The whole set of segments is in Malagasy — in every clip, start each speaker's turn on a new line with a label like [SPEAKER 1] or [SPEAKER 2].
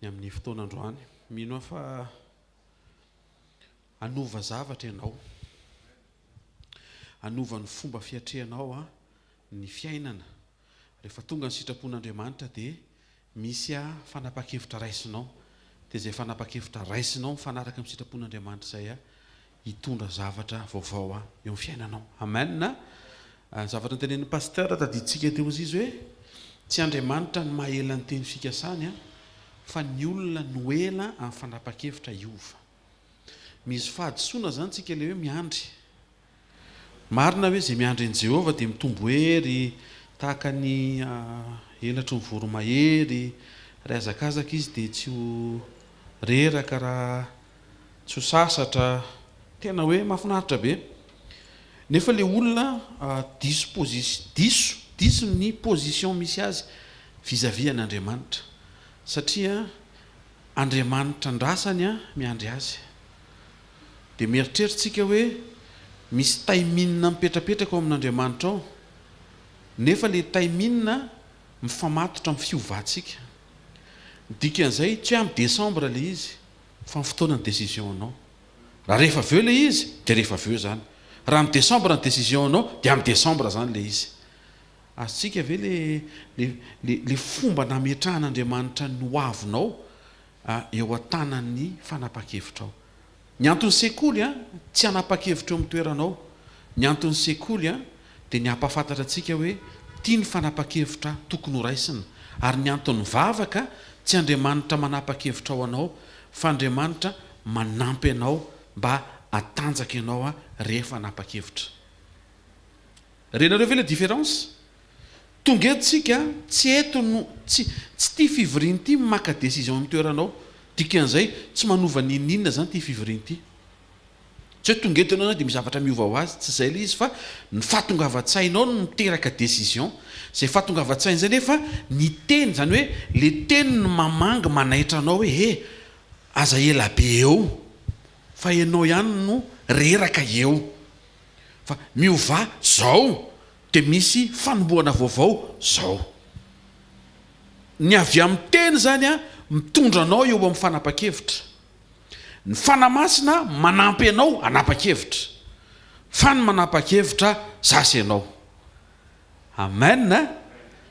[SPEAKER 1] ny amin'ny fotoanandroany mino fa anova zavatra ianao, anova ny fomba fiatrehanao ny fiainana rehefa tonga ny sitrapon'Andriamanitra dia misy fanapa-kevitra raisinao, dia izay fanapa-kevitra raisinao mifanaraka amin'ny sitrapon'Andriamanitra izay hitondra zavatra vaovao eo amin'ny fiainanao. Amen. Zavatra nytenenin'ny pasteur tadiditsika teo izy hoe tsy Andriamanitra ny mahela ny teny fikasany fa ny olona no ela amin'ny fanapa-kevitra iova. Misy fahadisoana zany tsika le hoe miandry. Marina hoe izay miandry an'i Jehovah dia mitombo hery tahaka ny elatry ny voromahery, raha hazakazaka izy dia tsy ho reraka raha tsy ho sasatra, tena hoe mahafinaritra be. Nefa le olona diso ny position misy azy vis-à-vis an'Andriamanitra, satria Andriamanitra ndrasany miandry azy. Dia mieritreritsika hoe misy taiminina mipetrapetraka ao amin'Andriamanitra ao, nefa le taiminina mifamatotra amin'ny fiovantsika. Dikan'izay tsy amin'ny Desambra le izy fa ny fotoana ny décision anao. Raha rehefa aveo le izy dia rehefa aveo zany. Raha amin'ny Desambra ny décision anao dia amin'ny Desambra zany le izy. Azontsika ve le fomba nametrahan'Andriamanitra ny hoavinao eo an-tanan'ny fanapa-kevitra ao. Ny antony sekoly tsy hanapa-kevitra eo amin'ny toeranao. Ny antony sekoly dia ny hampafantatra antsika hoe tia ny fanapa-kevitra tokony ho raisina. Ary ny antony vavaka tsy Andriamanitra manapa-kevitra ao anao fa Andriamanitra manampy anao mba hatanjaka ianao rehefa hanapa-kevitra. Renareo ve la différence? Tonga eto tsika tsy eto no tsy tia fivoriana ity maka décision amin'ny toeranao. Dikan'izay tsy manova ninina zany tia fivoriana ity. Tsy hoe tonga eto ianao dia mizavatra miova ho azy, tsy izay le izy fa ny fahatongavan-tsainao no miteraka décision. Izay fahatongavan-tsaina izay nefa ny teny, zany hoe le teny no mamanga manaitra anao hoe aza ela be eo, fa ianao ihany no reraka eo. Fa miova zao dia misy fanombohana vaovao zao. Ny avy amin'ny teny zany mitondra anao eo amin'ny fanapa-kevitra. Ny fanamasina manampy anao hanapa-kevitra, fa ny manapa-kevitra zasy ianao. Amen.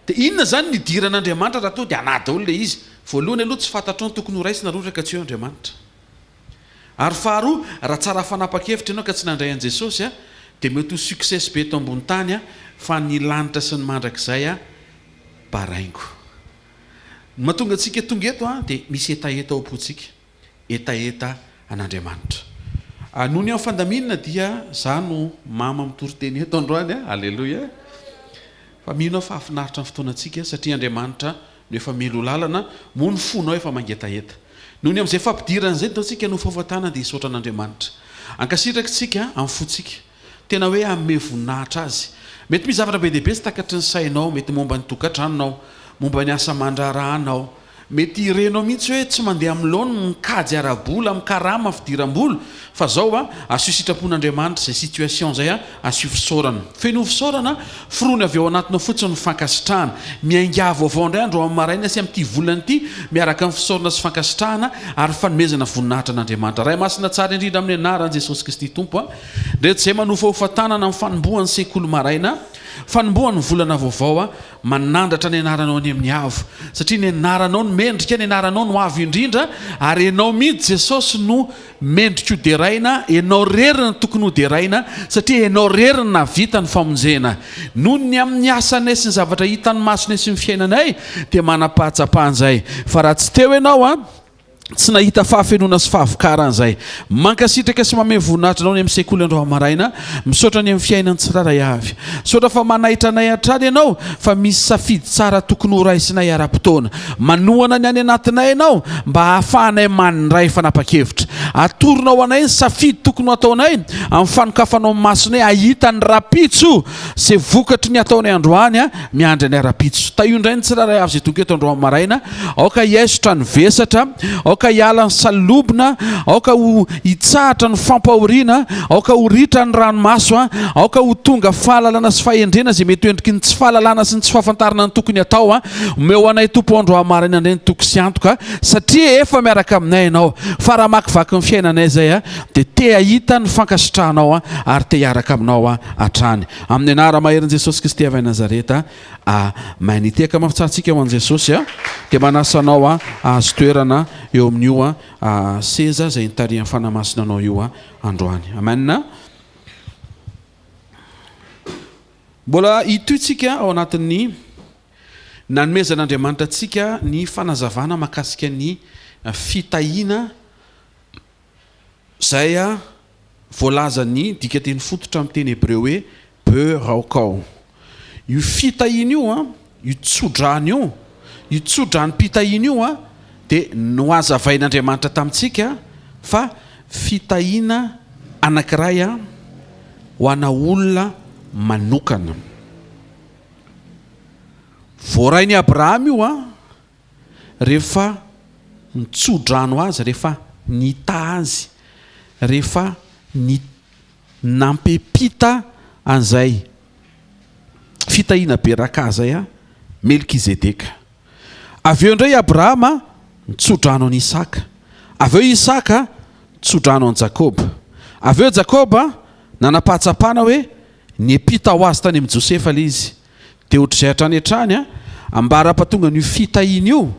[SPEAKER 1] Dia inona zany ny diran'Andriamanitra raha to dia anahy daholo le izy. Voalohany aloha tsy fantatrao ny tokony ho raisina rotraka tsy eo Andriamanitra. Ary faharoa, raha tsara fanapa-kevitra ianao ka tsy nandray an'i Jesosy dia mety ho succès be eto ambony tany fa ny lanitra sy ny mandrakizay baraingo. Mahatonga antsika tonga eto dia misy etaeta ao am-pontsika, etaeta an'Andriamanitra. Noho ny amin'ny Fanambinana dia za no mama mitory-teny eto androany. Alleluia. Fa mino fa hafinaritra ny fotoanantsika satria Andriamanitra no efa melo lalana, moa ny fonao efa mangetaeta. Noho ny amin'izay fampidirana izay taontsika no fahafatana dia hisaotra an'Andriamanitra. Ankasitraka tsika amin'ny fontsika, tena hoe amin'ny voninahitra azy. Mety misy zavatra be dehibe sy takatry ny sainao, mety momba ny tokantranonao, momba ny asa mandrarahanao, mety irenao mihitsy hoe tsy mandeha amin'ny laona mikajy ara-bola amin'ny karama fidiram-bola, fa zao asio sitrapon'Andriamanitra izay situation izay asio fisaorana. Feno fisaorana forony avy ao anatinao fotsiny ny fankasitrahana. Miainga vaovao indray andro amin'ny maraina sy amin'ity volana ity miaraka amin'ny fisaorana sy fankasitrahana ary fanomezana voninahitra an'Andriamanitra. Ray masina tsara indrindra amin'ny anaran'i Jesosy Kristy Tompo. Rehetra izay manofa hofantanana amin'ny fanombohan'ny sekoly maraina, fanombohan'ny volana vaovao manandratra ny anaranao any amin'ny avo, satria ny anaranao no mendrika, ny anaranao no avo indrindra, ary ianao mihitsy Jesosy no mendrika ho deraina, ianao rerina tokony ho deraina, satria ianao rerina vita ny famonjena. Noho ny amin'ny asanay sy ny zavatra hitany masonay sy ny fiainanay dia manam-pahatsapahany. Fa raha tsy teo ianao tsy nahita fahafenona sy fahavokaran'izay, mankasitraka sy mameno voninahitra anao ny amin'ny sekoly andro maraina, misaotra ny amin'ny fiainany tsiraray avy. Saotra fa manaitra anay hatrany ianao fa misy safidy tsara tokony ho raisinay ara-potoana. Manohana ny any anatinay ianao mba hahafahanay mandray fanapa-kevitra, atoronao anay ny safidy tokony ho ataonay amin'ny fanokafanao masonay ahita ny rapitso zay vokatry ny ataonay androany a miandry anay rapitso taio indray ny tsiraray avy zay tonga eto androany maraina aoka hiasotra ny vesatra aoka hiala ny salobina aoka ho hitsahatra ny fampahoriana aoka ho ritra ny ranomaso a aoka ho tonga fahalalana sy fahendrena zay mety endriky ny tsy fahalalana sy ny tsy fahafantarana ny tokony atao a omeo anay tompo androany maraina indray ny toko sy antoka satria efa miaraka aminay ianao fa raha makivaky ny fiainanay zay a dia te ahita ny fankasitrahanao a ary te hiaraka aminao a hatrany amin'ny anara maherin' Jesosy Kristy avy Nazareta mahay niteka mafitsaritsika ho an' Jesosy a dia manasanao a azo toerana eo amin'io a seza zay nitarihan'ny fanamasinanao io a androany amen. Mbola itoitsika ao anatin'ny nanomezan'Andriamanitra antsika ny fanazavana mahakasika ny fitahiana zay a voalazany dika teny fototra amin'ny teny hebreo hoe berakao. Io fitahiana io a io tsodrany io tsodrany mpitahiana io a dia noazavain'Andriamanitra tamintsika fa fitahiana anankiray a ho ana olona manokana. Voarainy Abraham io a rehefa nitsodrano azy rehefa nita azy rehefa nampepita an'izay Fitahiana Beraka zay a Melkizedeka. Avy eo indray Abrahama nitsodrano an' Isaka, avy eo Isaka nitsodrano an' Jakoba, avy eo Jakoba nanapahatsapana hoe niepita ho azy tany amin'ny Josefa le izy dia ohatr'izay hatrany hatrany a ambara-pahatonga n'io fitahiana io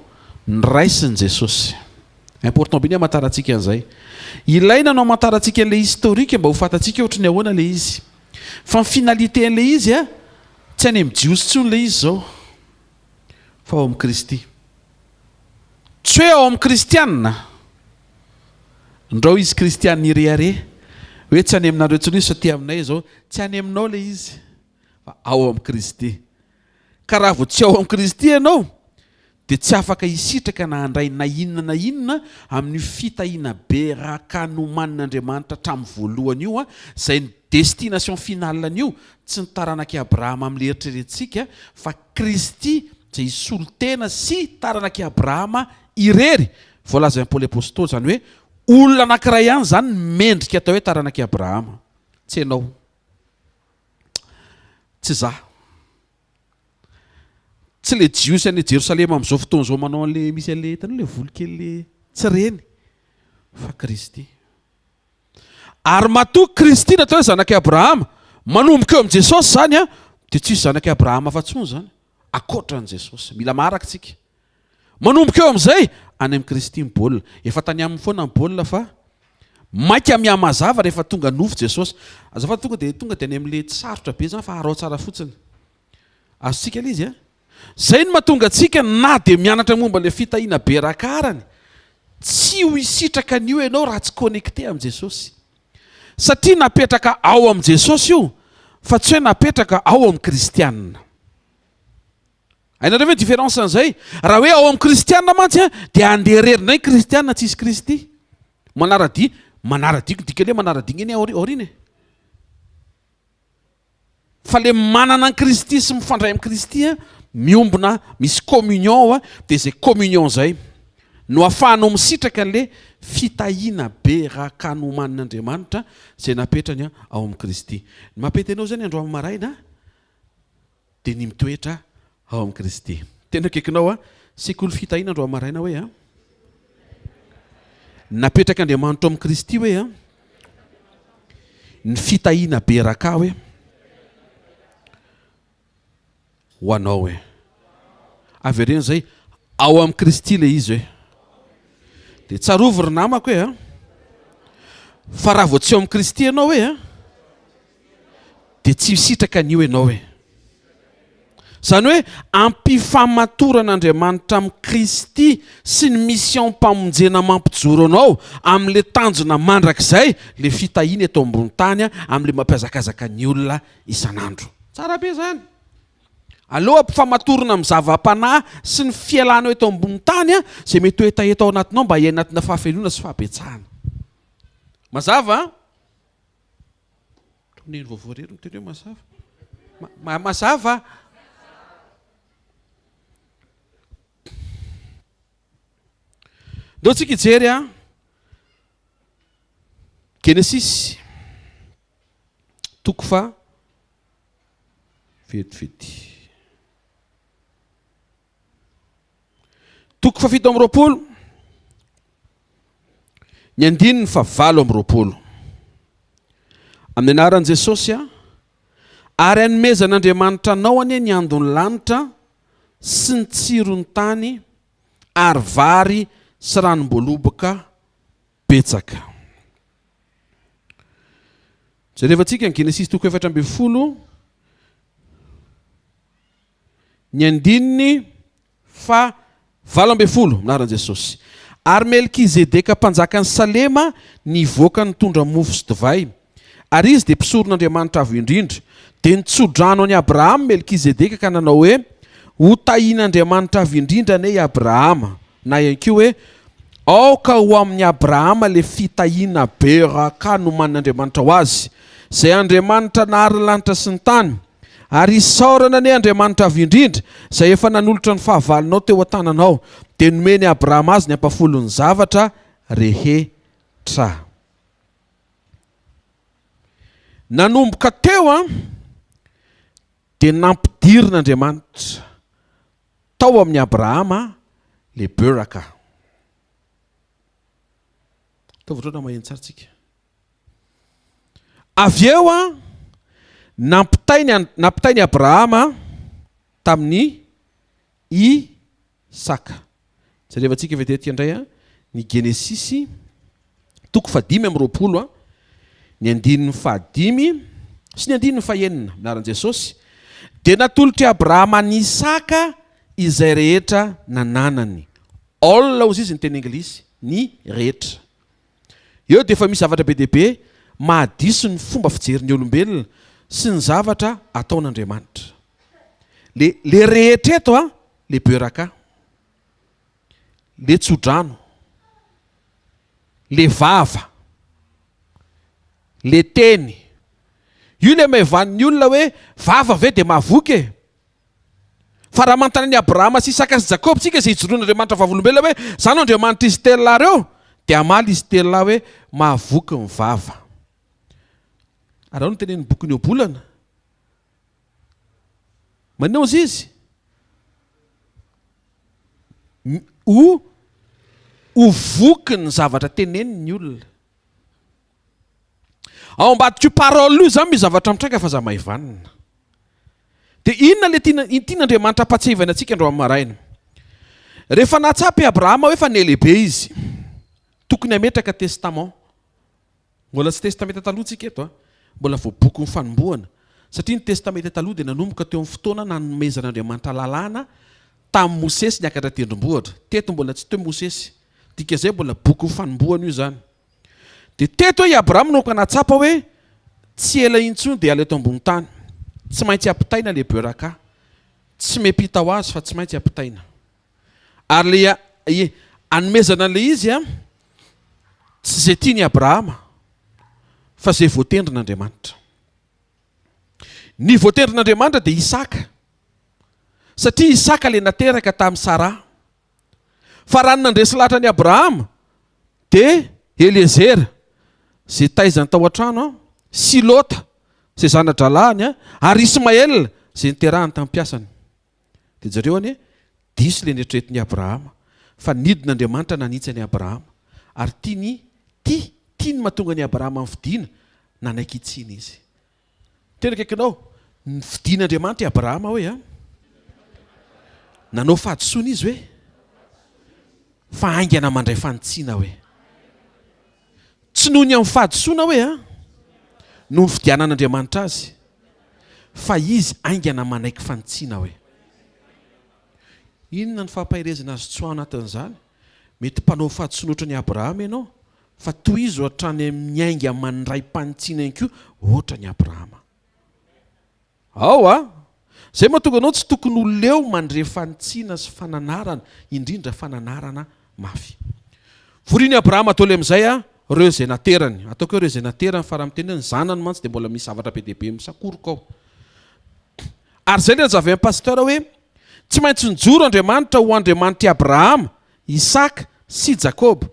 [SPEAKER 1] niraisin'i Jesosy. Important be ny hamantarantsika an'izay. Ilaina no hamantarantsika an'ilay historika mba ho fantatsika ohatry ny ahoana le izy fa ny finalité an'le izy a tsy any amin'ny jiosy tsony le izy zao fa ao amin'ny Kristy, tsy hoe ao amin'ny kristianina ndrao izy kristianina ireare hoe tsy any aminareo tsony izy satria aminay zao tsy any aminao le izy fa ao amin'ny Kristy. Ka raha vao tsy ao amin'ny Kristy ianao dia tsy afaka hisitraka na handray na inona amin'ny fitahiana beraka nomanin'Andriamanitra hatramin'ny voalohany io a zay ny destination finale an'io tsy ny taranaky Abrahama amin'ny eritreretintsika fa Kristy zay isolo tena sy taranaky Abrahama irery voalazan'i Paoly apôstôly zany hoe olona anankiray ihany zany mendrika atao hoe taranaky Abrahama, tsy ianao, tsy za, tsy le jiosy any Jerosalema amin'izao fotoana izao manao an'le misy an'le hitanao le volokely le tsy reny fa Kristy. Ary matoa Kristy natao hoe zanaky Abrahama manomboka eo amin'ny Jesosy zany a dia tsy misy zanaky Abrahama afa-tsony zany akoatran'i Jesosy. Mila maharaka tsika manomboka eo amin'izay any amin'ny Kristy mibaolina. Efa tany amin'ny foana mibaolina fa maika mihamazava rehefa tonga nofo Jesosy. Azafady tonga dia any amin'le tsy sarotra be zany fa arao tsara fotsiny azontsika le izy a. Zay no mahatonga antsika na dia mianatra momba le fitahiana berakarany tsy ho hisitraka an'io ianao raha tsy connecté amin'i Jesosy satria napetraka ao amin'i Jesosy io fa tsy hoe napetraka ao amin'ny kristianina. Hainareo hoe différence an'izay? Raha hoe ao amin'ny kristianina mantsy a dia andeha rerinay kristianina tsisy Kristy manaradiako dika le manaradigna eny aoriana fa le manana an Kristy sy mifandray amin'ny Kristy a miombona misy communion a dia izay communion zay no ahafahanao misitraka an'le fitahiana beraka nomanin'Andriamanitra zay napetrany ao amin'ny Kristy. Ny mampety anao zany androany maraina dia ny mitoetra ao amin'ny Kristy. Tena akaikinao a sekoly fitahiana androany maraina hoe a napetraka Andriamanitra ao amin'ny Kristy hoe a ny fitahiana beraka hoe ho anao hoe avy ireny zay ao amin'ny Kristy le izy hoe dia tsarovy ry namako hoe a fa raha vao tsy ao amin'ny Kristy ianao hoe a dia tsy hisitraka an'io ianao hoe zany hoe ampifamatoran'Andriamanitra amin'ny Kristy sy ny mission mpamonjena mampijoro anao amin'le tanjona mandrakizay le fitahiana eto ambony tany amin'le mampiazakazaka ny olona isan'andro. Tsara be zany. Aloha ampifamatorana amin'ny zava-panahy sy ny fialana eto ambony tany zay mety ho etaeta ao anatinao mba hiainatina fahafelona sy fahabetsahana. mazava neny voavoarery miteny hoe mazava mazava ndao tsika ijery a Genesis toko fa vetivety toko fa 7 ny andininy fa 8 amin'ny anaran'i Jesosy a ary anomezan'Andriamanitra anao anie ny andony lanitra sy ny tsirony tany ary vary sy ranom-boaloboka betsaka. Jerevantsika ny Genesis toko 7 ny andininy fa 8 minaran'i Jesosy. Ary Melkizedeka mpanjakan'ny Salema nivoaka nitondra mofo sy divay. Ary izy dia mpisoron'Andriamanitra avo indrindra. Dia nitsodrano any Abrahama Melkizedeka ka nanao hoe ho tahian'Andriamanitra avo indrindra ane Abrahama. Na ihany koa hoe aoka ho amin'ny Abrahama le Fitahiana Beraka no man'Andriamanitra ho azy. Izay Andriamanitra nahary lanitra sy ny tany. Ary isaorana ane Andriamanitra avo indrindra izay efa nanolotra ny fahavalonao teo an-tananao. Dia nomeny Abrahama azy ny ampafolony zavatra rehetra. Nanomboka teo a dia nampidirin'Andriamanitra tao amin'ny Abrahama le Beraka. Taovatrona maheno tsara tsika. Avy eo a nampitainy Abrahama tamin'ny Isaka. Jerevantsika vetetika indray a ny Genesis toko 5 a ny andininy 5 sy ny andininy 9 minaran'i Jesosy. Dia natolotra Abrahama ny Isaka izay rehetra nananany. All ozy izy ny teny anglisy ny rehetra. Eo dia efa misy zavatra be dehibe mahadiso ny fomba fijerin'ny olombelona sy ny zavatra ataon'Andriamanitra. Le rehetra eto a le Beraka, le tsodrano, le vava, le teny. Io le maevan'ny olona hoe vava ve dia mahavoky e. Fa raha manontany ny Abrahama sy Isaka sy Jakob tsika izay ijoroan'Andriamanitra vavolombelona hoe zany Andriamanitra izy telo reo, dia amaly izy telo hoe mahavoky ny vava. Arao no tenen'ny boky ny obolana. Manao izy ho voky ny zavatra teneniny olona. Ao ambadika io parole io zany misy zavatra mitraika fa za maivanina. Dia inona le tian'Andriamanitra ampatsevana antsika andro amin'ny maraina. Rehefa natsapy Abrahama hoe fa nelehibe izy, tokony hametraka testament. Mbola tsy testamenta taloha tsika eto a, mbola vao boky ny fanombohana. Satria ny testamenta taloha dia nanomboka teo amin'ny fotoana nanomezan'Andriamanitra lalàna tamin'ny Mosesy niakatra tendrombohitra. Teto mbola tsy teo Mosesy, dika izay mbola boky ny fanombohana io zany. Dia teto hoe Abrahama no ka natsapa hoe tsy ela intsony dia ala eto ambony tany. Tsy maintsy ampitaina le Beraka. Tsy mepita ho azy fa tsy maintsy ampitaina. Ary le anomezana an'ilay izy a tsy izay tiany Abrahama fa izay voatendrin'Andriamanitra. Ny voatendrin'Andriamanitra dia Isaka. Satria Isaka le nateraka tamin'ny Sara. Fa raha nandresy lahatra ny Abrahama dia Eliezer izay taizany tao an-trano, sy Lota izay zana-dralahany, ary Ismael izay niterahany tamin'ny mpiasany. Dia zareo anie diso le nieritrretin'ny Abrahama fa nidin'Andriamanitra nanitsy ny Abrahama. Ary tiany mahatonga ny Abrahama amin'ny fidiana nanaiky itsiny izy. Tena kaikinao ny fidian'Andriamanitra i Abrahama hoe a nanao fahadisoana izy hoe fa aingana mandray fanitsiana hoe. Tsy noho ny amin'ny fahadisoana hoe a noho ny fidianan'Andriamanitra azy, fa izy aingana manaiky fanitsiana hoe. Inona ny fampahirezana azy tsoa anatin'izany? Mety mpanao fahadisoana ohatra ny Abrahama ianao, fa toy izy ohatrany amin'ny ainga mandray mpanitsiana ihany koa ohatra ny Abrahama. Ao a, izay mahatonga anao tsy tokony ho leo mandre fanitsiana sy fananarana, indrindra fananarana mafy. Voriany Abrahama atao le amin'izay a reo zay naterany ataoko hoe reo zay naterany fa raha miteny ny zanany mantsy dia mbola misy zavatra be dehibe misakoroko ao. Ary zay le zavay pasteur hoe tsy maintsy nijoro Andriamanitra ho Andriamanitra i Abrahama, Isaka sy Jakob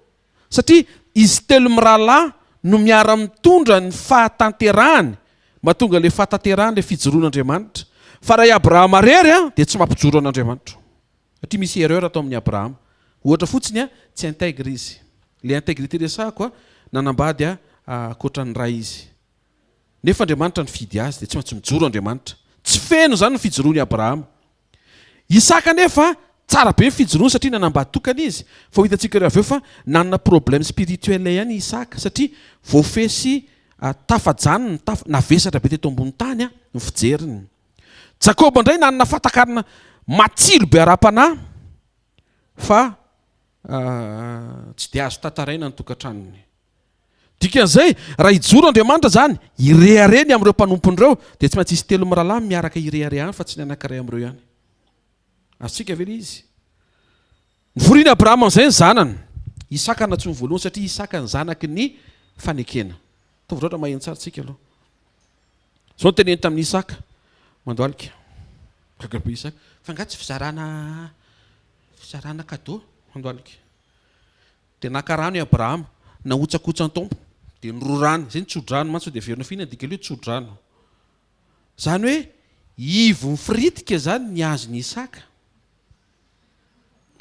[SPEAKER 1] satria izy telo mirahalahy no miara-mitondra ny fahatanterahany mahatonga le fahatanterahany le fijoroan'Andriamanitra. Fa raha i Abrahama rery dia tsy mampijoro an'Andriamanitra satria misy erreur atao amin'ny Abrahama. Ohatra fotsiny tsy intègre izy. Le intégrité resahako nanambady akoatran'ny raha izy. Nefa Andriamanitra ny fidy azy dia tsy maintsy mijoro Andriamanitra. Tsy feno zany ny fijoroany Abrahama. Isaka nefa tsara be ny fijoroany satria nanambady tokana izy. Fa hitantsika avy eo fa nanana problème spirituel ihany Isaka satria voafesy tafajanony navesatra be teto ambony tany ny fijeriny. Jakob indray nanana fatakarana matsilo be ara-panahy fa tsy dia azo tantaraina ny tokantranony. Dikan'izay raha hijoro Andriamanitra zany irehareny amin'ireo mpanompon'ireo dia tsy maintsy isy telo mirahalahy miaraka irehare ihany fa tsy ny anankiray amin'ireo ihany. Azontsika ve izy nivoriana Abrahama amin'izay ny zanany. Isaka natsoiny voalohany satria Isaka ny zanaky ny fanekena. Tovy maheno tsara tsika aloha. Zao teneny tamin'ny Isaka mandoalika kakabe Isaka fa ngatsy fizarana kadô mandoalika. Dia nakarano i Abrahama nahotsakotsa ny tompo dia nirorany zay nitsodrano mantsy dia verina fihinana dika le tsodrano. Zany hoe ivo mifiritika zany ny azony Isaka.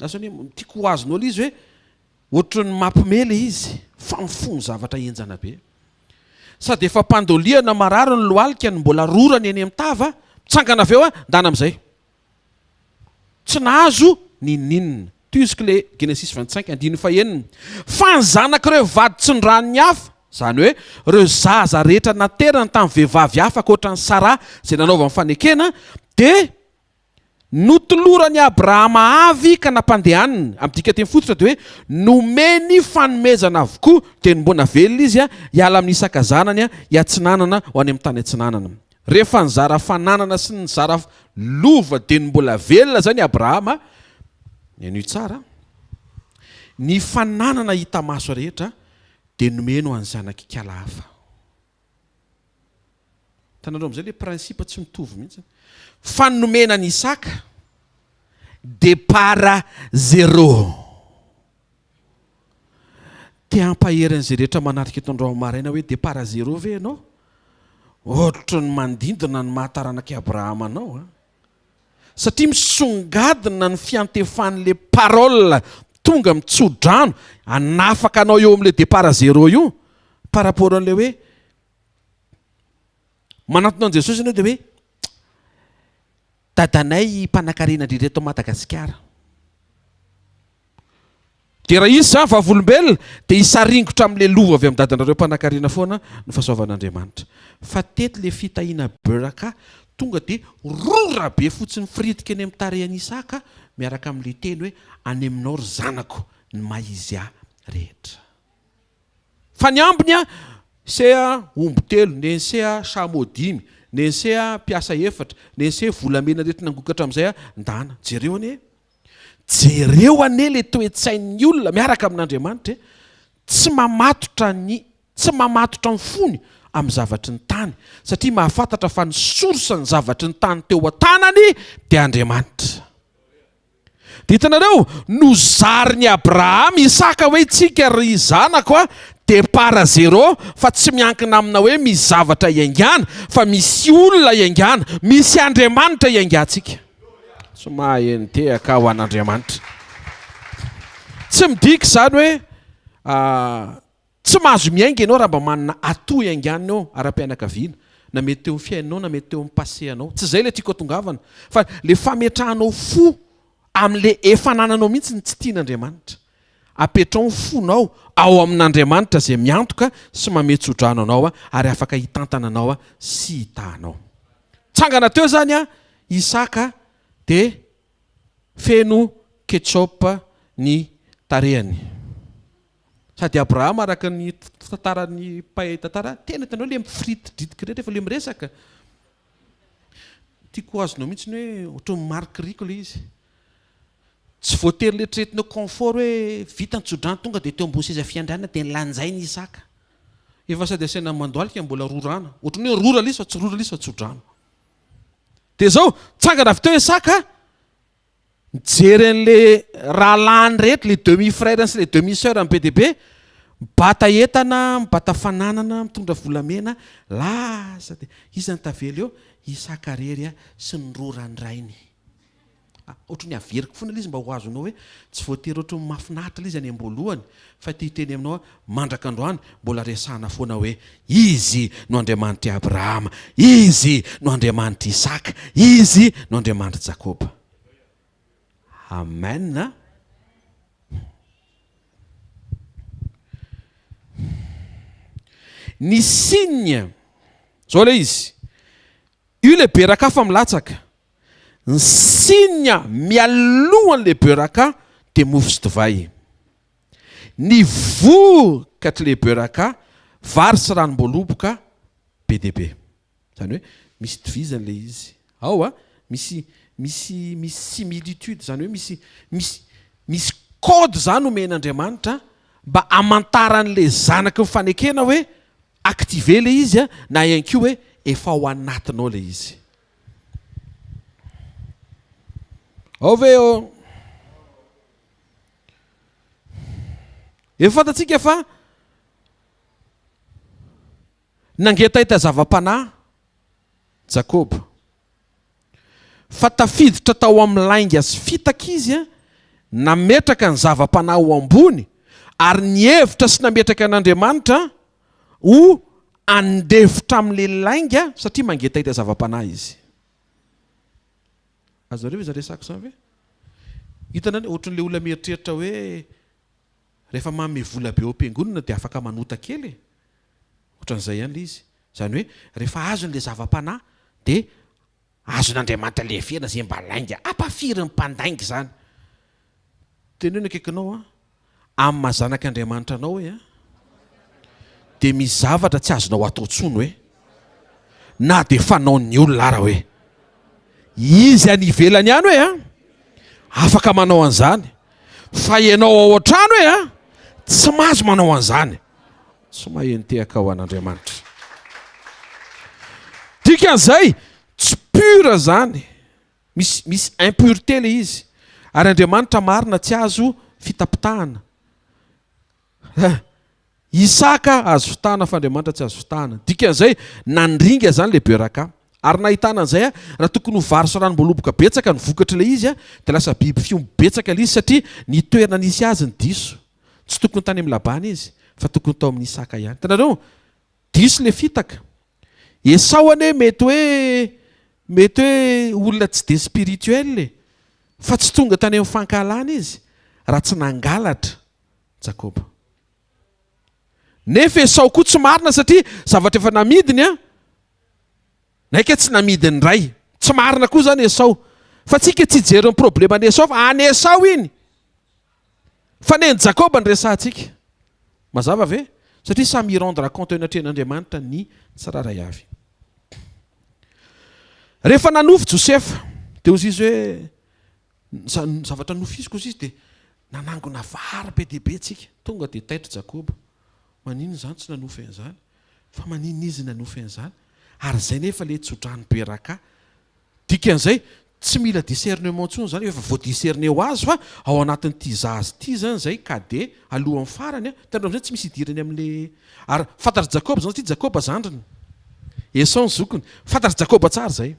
[SPEAKER 1] Nasany hoe tiako azonao izy hoe ohatry ny mampimely izy fa mifony zavatra enjana be. Sady efa mpandoliana mararo ny loalika ny mbola rorany eny amin'ny tava mitsangana avy eo ndana amin'izay. Tsy nahazo ninninina. Toiziko le Genesis 25:1. Fa ny zanak'ireo vady tsy ny ranony hafa, zany hoe ireo zaza rehetra naterana tamin'ny vehivavy hafa ankoatra ny Sara izay nanaova amin'ny fanekena dia notolorany Abrahama avy ka nampandehaniny. Amin'ny dika teny fototra dia hoe nomeny fanomezana avokoa dia mbona velona izy hiala amin'ny Isaka zanany hiatsinanana ho any amin'ny tany atsinanana. Rehefa nizara fananana sy nizara lova dia mbola velona zany Abrahama. Ny tsara ny fananana hita maso rehetra dia nomeno any zanaky kala hafa. Tanareo amin'izay le prinsipa tsy mitovy mihitsy. Fanomena ny Isaka départ zéro. Te hampaheran'izay rehetra manatrika eto androany maraina hoe départ zéro ve ianao? Ohatra ny mandindona ny mahataranaky Abrahama anao satria misongadina ny fiantefan'le parole tonga mitsodrano anafaka anao eo amin'le départ zéro io par rapport an'le hoe manatona an' Jesosy ianao dia hoe dadanay mpanan-karena indrindra eto Madagasikara. Dia raha izy zany vavolombelona dia isaringotra amin'le lova avy amin'ny dadanareo mpanan-karena foana no fahasoavan'Andriamanitra. Fa teto le Fitahiana Beraka tonga dia rora be fotsiny firitika eny amin'ny tarehan'i Isaka miaraka amin'le teny hoe any aminao ry zanako ny maizia rehetra. Fa ny ambiny seha omby telo, nenseha samo dimy, nenseha piasa efatra, nenseha volamena rehetra nangokatra amin'izay ndana. Jereo ane le toe-tsain'ny olona miaraka amin'Andriamanitra tsy mamatotra ny fony amin'ny zavatry ny tany satria mahafantatra fa ny sorsa ny zavatry ny tany teo an-tanany dia Andriamanitra. Dia hitanareo nozary ny Abrahama Isaka hoe tsika ry zanako départ zéro fa tsy miankina amina hoe misy zavatra iaingana fa misy olona iaingana, misy Andriamanitra iaingantsika. So maheno tehaka ho an'Andriamanitra. Tsy midika zany hoe tsy mahazo miainga ianao raha mba manana ato iainganao ara-pianakaviana na mety eo amin'ny fiainanao na mety eo amin'ny passé anao. Tsy izay le tiako atongavana fa le fametrahanao fo amin'le efa nananao mihitsy ny tsy tian'Andriamanitra. Apetrao fonao ao amin'Andriamanitra izay miantoka sy mametsodrano anao ary afaka hitantana anao sy hitanao. Tsangana teo zany Isaka dia feno ketchup ny tarehany. Sady Abrahama araka ny tantarany mpahay tantara tena hitanao le mifritidritika rehetra efa le miresaka. Tiako azonao mihitsy hoe ohatran'ny marque riko le izy.
[SPEAKER 2] tsy voatery letreretina confort hoe vita nitsodrano tonga dia teo ambony seza fiandrana dia nilanjay ny Isaka. Efa sady asaina mandoalika mbola rorana. Ohatrany hoe rora lisy fa tsy rora lisy fa tsodrano. Dia zao tsangana avy teo Isaka mijery an'le rahalany rehetra, le demi frère sy le demi sœur amin'ny be dia be, mibata entana, mibata fananana, mitondra volamena, lasa dia izy ny tavela eo Isaka rery sy ny rorany rainy. Ohatrany averiko foana izy mba ho azonao hoe tsy voatery ohatrany mahafinaritra izy any am-boalohany, fa ity teny aminao mandrakandroany mbola resahana foana hoe izy no Andriamanitry Abrahama, izy no Andriamanitry Isaka, izy no Andriamanitry Jakoba. Amen. Ny signe zao le izy io le beraka fa milatsaka. Ny signe mialohan'le beraka dia mofo sy divay. Ny vokatry le beraka vary sy ranom-boaloboka be dia be. Zany hoe misy divizany le izy. Ao misy similitude, zany hoe misy code zany omen'Andriamanitra mba hamantaran'le zanaky mifanekena hoe active le izy na ihany koa hoe efa ao anatinao le izy. Ao ve efa fantatsika fa nangetaita zava-panahy Jakoba, fa tafiditra tao amin'ny lainga sy fitaka izy nametraka ny zava-panahy ho ambony, ary ny hevitra sy nametraka an'Andriamanitra ho andefitra amin'le lainga satria mangetaita zava-panahy izy. Azareo izy resako sa ve? Hitanany ohatran'le olona mieritreritra hoe rehefa manome vola be ao am-piangonana dia afaka manota kely. Ohatran'izay ihany le izy. Zany hoe rehefa azon'le zava-panahy dia azon'Andriamanitra lefena zay mba lainga, ampafiry ny mpandainga zany. Teneno akaikinao amin'ny mahazanak'Andriamanitra anao hoe dia misy zavatra tsy azonao atao tsony hoe na dia fanaon'ny olona ara hoe izy any ivelany ihany hoe afaka manao an'izany, fa ianao ao an-trano hoe tsy mahazo manao an'izany. Tsy maheno tehaka ao an'Andriamanitra. Dikan'izay tsy pura zany, misy impureté le izy, ary Andriamanitra marina tsy azo fitapitahana. Isaka azo fitahana fa Andriamanitra tsy azo fitahana. Dikan'izay nandringa zany le beraka. Ary nahitana an'izay raha tokony ho vary sy ranom-boaloboka betsaka ny vokatra le izy dia lasa biby fiomy betsaka le izy satria ny toerana nisy azy ny diso. Tsy tokony tany amin'ny Labana izy fa tokony tao amin'ny Isaka ihany. Tanareo diso le fitaka. Esau ane mety hoe olona tsy de spirituel fa tsy tonga tany amin'ny fankalana izy raha tsy nangalatra Jakoba. Nefa Esau koa tsy marina satria zavatra efa namidiny naika tsy namidiny ray. Tsy marina koa zany Esau. Fa tsika tsy jery ny problema any Esau fa any Esau iny. Fa neny Jakoba ny resahantsika. Mazava ve? Satria samy rendre compte anatrehan'Andriamanitra ny tsiraray avy. Rehefa nanofy Josefa dia ozy izy hoe zavatra nofisiko ozy izy dia nanangona vary be dia be tsika. Tonga dia taitra Jakoba. Manino zany tsy nanofy an'izany? Fa manino izy nanofy an'izany? Ary zay nefa le tsodrano beraka. Dikan'izay tsy mila discernement intsony zany efa voadiscerne ho azy fa ao anatin'ity zazy ity zany zay kade alohan'ny farany tanao tsy misy idirany amin'le. Ary fantatry Jakoba zany satria Jakoba zandriny, Esau ny zokony, fantatry Jakoba tsara zay.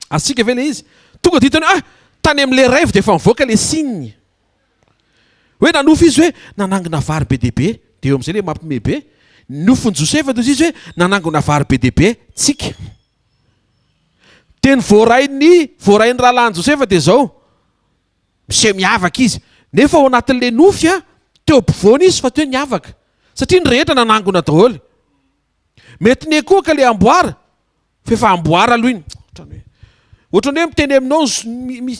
[SPEAKER 2] Asika ve le izy tonga ditany tany amin'le rêve dia efa mivoaka le signe hoe nanofy izy hoe nanangona vary be dia be, dia eo amin'izay le mampime be. Nofony Josefa dia izy hoe nanangona vary be dia be tsika. Teny voarainy rahalahy Josefa dia zao miseho miavaka izy, nefa ao anatin'le nofy teo ampovoany izy fa teo niavaka satria ny rehetra nanangona daholo. Mety ne koa ka le amboara fa efa amboara aloha iny. Ohatrany hoe miteny aminao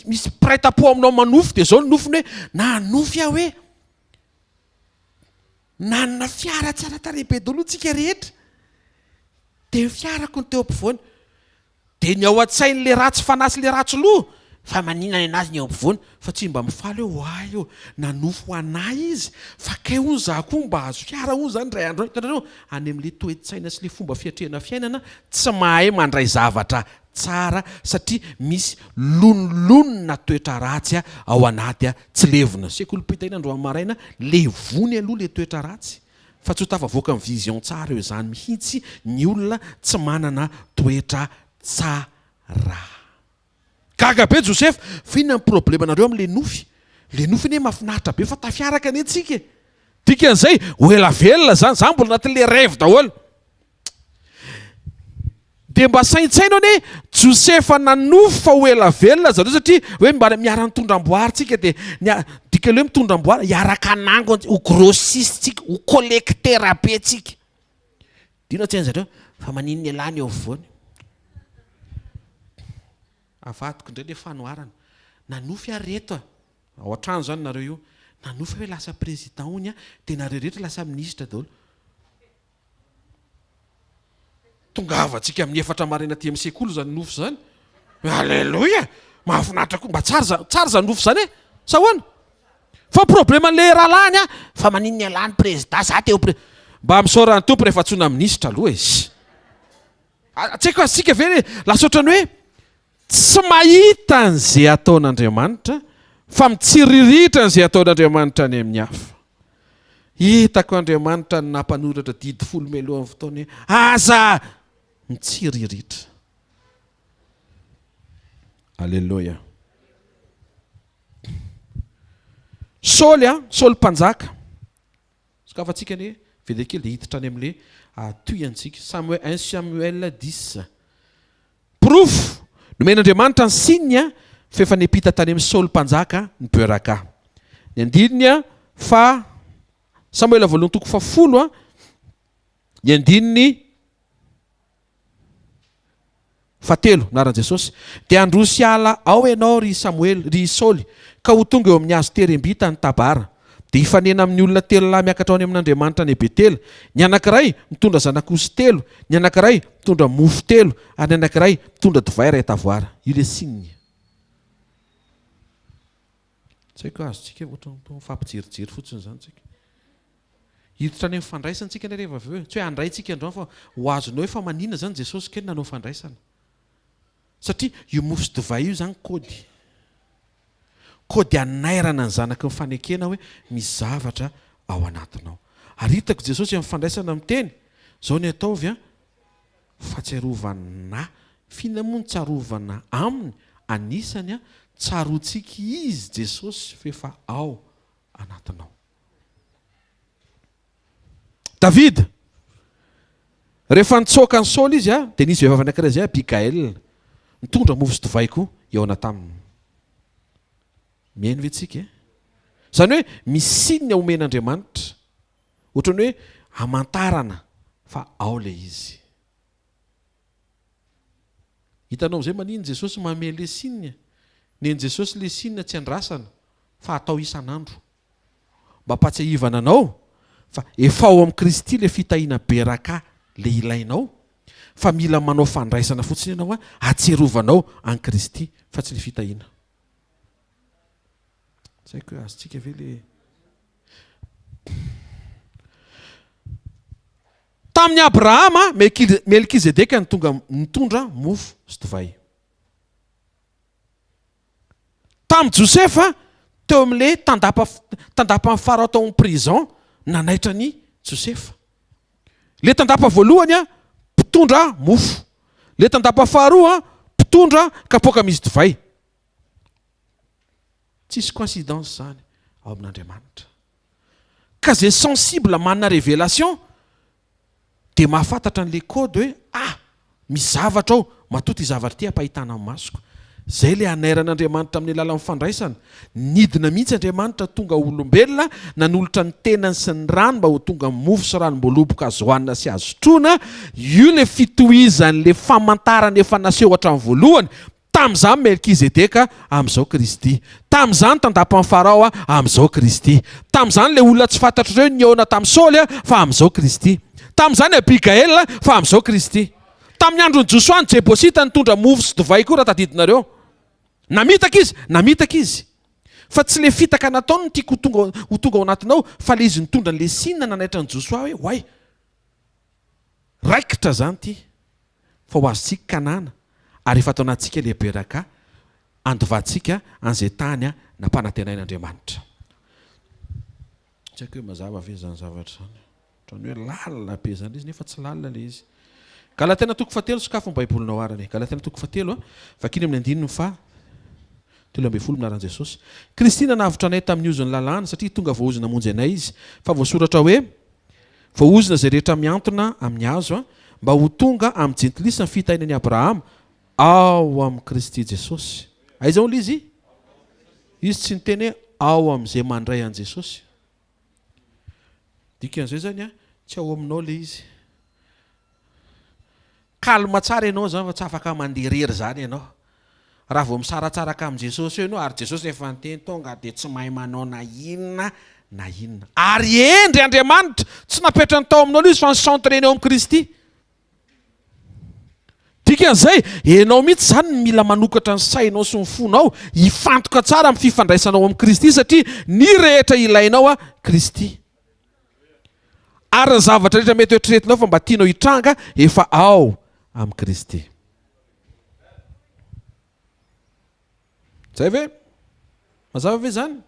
[SPEAKER 2] misy prêt-à-pot aminao manofy dia zao ny nofiny hoe nanofy aho hoe nanana fiara tsara tarehy be daholo tsika rehetra dia fiarako ny teo ampovoany. Dia ny ao an-tsain'le ratsy fanahy sy le ratsy loha fa maninana anazy ny eo ampovoany fa tsy mba mifaly eo ay eo nanofo anahy izy fa ke hoy za koa mba azo fiara hoy zany ray andro hitanareo any amin'le toe-tsaina sy le fomba fiatrehana fiainana tsy mahay mandray zavatra tsara satria misy lonolonona toetra ratsy ao anaty tsy levona. Sekoly Fitahiana andro maraina levony aloha le toetra ratsy fa tsy ho tafavoaka amin'ny vision tsara eo izany mihitsy ny olona tsy manana toetra tsara. Gaga be Joseph, finna ny problema nareo amin'le nofy. Le nofy ne mafinaritra be fa tafiaraka ane antsika. Dikan'izay ho ela velona zany, zany mbola anatin'le rêve daholo. Dia mba saintsaina ane Josepha nanofy fa ho ela velona zareo satria hoe mba miara mitondram-boaritsika dia dikany hoe mitondram-boary hiaraka nango ho grossistsika ho collectera be tsika. Dino tsy hain zareo fa maninona ialany eo afovoany. Avadiko indray le fanoharana nanofy areto ao an-trano zany nareo io nanofy hoe lasa président ony dia nareo rehetra lasa ministre daholo. Tongavantsika amin'ny efatra maraina aty amin'ny sekoly zany nofy zany. Alleloia, mahafinaritra koa, mba tsara zany nofy zany sa hoana. Fa problema le rahalany fa maninona ialany président za teo mba misaorany tompo rehefa tsona ministre aloha izy. Tsy haiko asika ve lasa ohatrany hoe tsy mahita an'izay ataon'Andriamanitra fa mitsiriritra an'izay ataon'Andriamanitra any amin'ny hafa. Hitako Andriamanitra ny nampanoratra didy 10 mialohan'ny fotoana aza mitsiriritra. Alleluia. Saoly mpanjaka. Sokafantsika ne vedekely dia hiditra any amin'le toyantsika. 1 Samuel 10. Proof nomen'Andriamanitra ny signe fa efa niampita tany amin'ny Saoly mpanjaka ny Beraka. Ny andininy fa Samuel voalohany toko 10 ny andininy 7 naran'i Jesosy. Dia androsy ala ao ianao ry Saoly ka ho tonga eo amin'ny hazo terembita ny tabara. Dia hifanena amin'ny olona 3 lahy miakatra ao any amin'Andriamanitra ny Betela. Ny anankiray mitondra zanak'osy 3, ny anankiray mitondra mofo 3 ary ny anankiray mitondra divay 2 tavoara. Io le signe. Tsy haiko azotsika ohatran'ny fampijerijery fotsiny zany tsika. Hiditra any amin'ny fandraisantsika ny rehefa avy eo. Tsy hoe handraitsika androany fa ho azonao hoe fa manina zany Jesosy kely nanao fandraisana. Satria io mofo sy divay io zany kody anairana ny zanaky ny fanekena hoe misy zavatra ao anatinao. Ary hitako Jesosy amin'ny fandraisana miteny zao ny ataovy fahatsiarovana finamony tsarovana aminy anisany tsarotsika izy Jesosy fefa ao anatinao. David rehefa nitsoaka ny Saoly izy dia nisy vehivavy anankiray zay hvkl mitondra mofo sy divay koa eo anataminy. Mihaino ve tsika zany hoe misy signe omen'Andriamanitra ohatrany hoe hamantarana fa ao le izy. Hitanao zay maniny Jesosy mamely le signe. Neny Jesosy le signe tsy andrasana fa atao isan'andro mba hampatsiahivana anao fa efa ao amin'ny Kristy le Fitahiana Beraka le ilainao fa mila manao fandraisana fotsiny ianao atserovanao an Kristy fa tsy le fitahiana. Tsy haiko hoe azotsika ve le tamin'ny Abrahama Melkizedeka nitondra mofo sy divay. Tamin'ny Josefa teo amin'le tandapa farao tao amin'ny prison nanaitra ny Josefa. Le tandapa voalohany mpitondra mofo, le tandapa faharoa mpitondra kapoaka misy divay. Tsisy coïncidence zany ao amin'Andriamanitra. Ka zay sensible manana révélation dia mahafantatra an'le kody hoe misy zavatra ao matoa ty zavatra ty ampahitana amin'ny masoko. Zay le anairan'Andriamanitra amin'ny alalan'ny fandraisana. Nidina mihitsy Andriamanitra tonga olombelona nanolotra ny tenany sy ny rano mba ho tonga mofo sy ranom-boaloboka azo hohanina sy azo trona. Io le fitohizany le famantarana efa naseho hatramin'ny voalohany tamin'izany Melkizedeka amin'izao Kristy. Tamin'izany tandapany Farao amin'izao Kristy. Tamin'izany le olona tsy fantatro ireo niona tamin'ny Saoly fa amin'izao Kristy. Tamin'izany Abigaël fa amin'izao Kristy. Tamin'ny andron'ny Josoa ny Jebosita nitondra mofo sy divay koa raha tadidinareo. namitaka izy fa tsy le fitaka nataony tiako ho tonga ao anatinao fa le izy nitondra n'le sinina nanaitra ny Josoa hoe hoay raikitra zany ty fa ho azontsika kanana ary efa atao anatsika le beraka andovatsika an'izay tany nampanantenain'Andriamanitra. Tsy haiko hoe mazava ve zany zavatra zany. Ohatrany hoe lalina be zany izy nefa tsy lalina le izy. Galatina toko fahatelo sokafony baibolinao arany. Galatina toko fahatelo vakiny amin'ny andininy fa 17 minaran Jesosy. Kristina navitra anay tamin'ny ozony lalàna satria tonga voaozina monjy anay izy. Fa voasoratra hoe voaozina izay rehetra miantona amin'ny hazo mba ho tonga amin'ny jentilisa ny fitahinan'i Abrahama ao amin'ny Kristy Jesosy. Aiza hono izy? Izy tsy niteny hoe ao amin'izay mandray an Jesosy. Dikan'izay zany tsy ao aminao le izy. Kalma tsara ianao zany fa tsy afaka manderery zany ianao. Raha vao misaratsaraka amin'ny Jesosy eo ianao ary Jesosy efa niteny tonga dia tsy mahay manao na inona na inona. Ary endry Andriamanitra tsy napetrany tao aminao izy fa nicentreny eo amin'ny Kristy. Dikan'izay ianao mihitsy zany mila manokatra ny sainao sy ny fonao hifantoka tsara amin'ny fifandraisanao amin'ny Kristy satria ny rehetra ilainao Kristy. Ary ny zavatra rehetra mety oetriretinao fa mba tianao hitranga efa ao amin'ny Kristy. Zay ve? Mazava ve zany?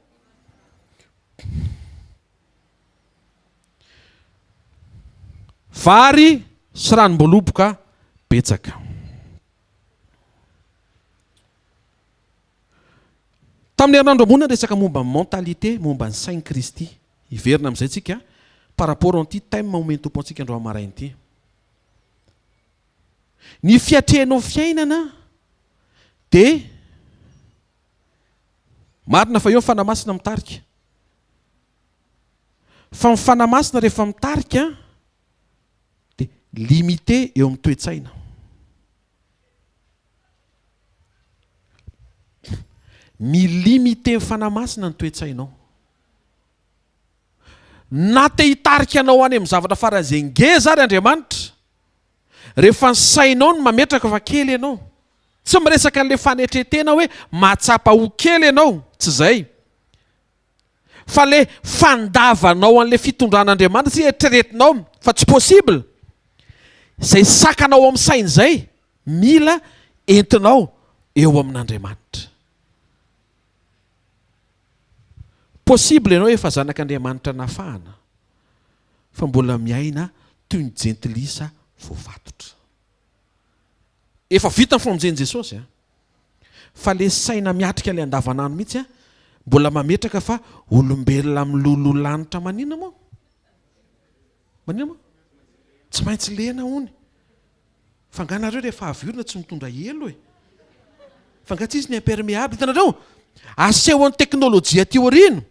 [SPEAKER 2] Vary sy ranom-boaloboka betsaka. Tamin'ny herinandro ambony resaka momba ny mentalité, momba ny sain'i Kristy. Hiverina amin'izay tsika par rapport an'ity thème omeny tompo antsika andro amaraina ity. Ny fiatrehanao fiainana dia marina fa eo ny fanamasina mitarika. Fa ny fanamasina rehefa mitarika dia limité eo amin'ny toe-tsaina. Milimité fanamasina ny toe-tsainao. Na te hitarika anao any amin'ny zavatra faran'izay ngeza ary Andriamanitra, rehefa ny sainao no mametraka fa kely ianao. Tsy miresaka an'ilay fanetretena hoe mahatsapa ho kely ianao, tsy izay. Fa le fandavanao an'ilay fitondran'Andriamanitra sy eritreretinao fa tsy possible. Izay sakanao amin'ny saina izay mila entinao eo amin'Andriamanitra. Possible ianao efa zanak'Andriamanitra nafahana fa mbola miaina toy ny jentilisa voavatotra. Efa vita ny famonjen'i Jesosy fa le saina miatrika ilay andavanandro mihitsy mbola mametraka fa olombelona milolo lanitra manina moa. Manina moa? Tsy maintsy lena hony. Fa nganareo rehefa aviorina tsy mitondra elo e. Fa nga tsy izy ny imperméable. Hitanareo? Asehon'ny teknôlôjia teorina.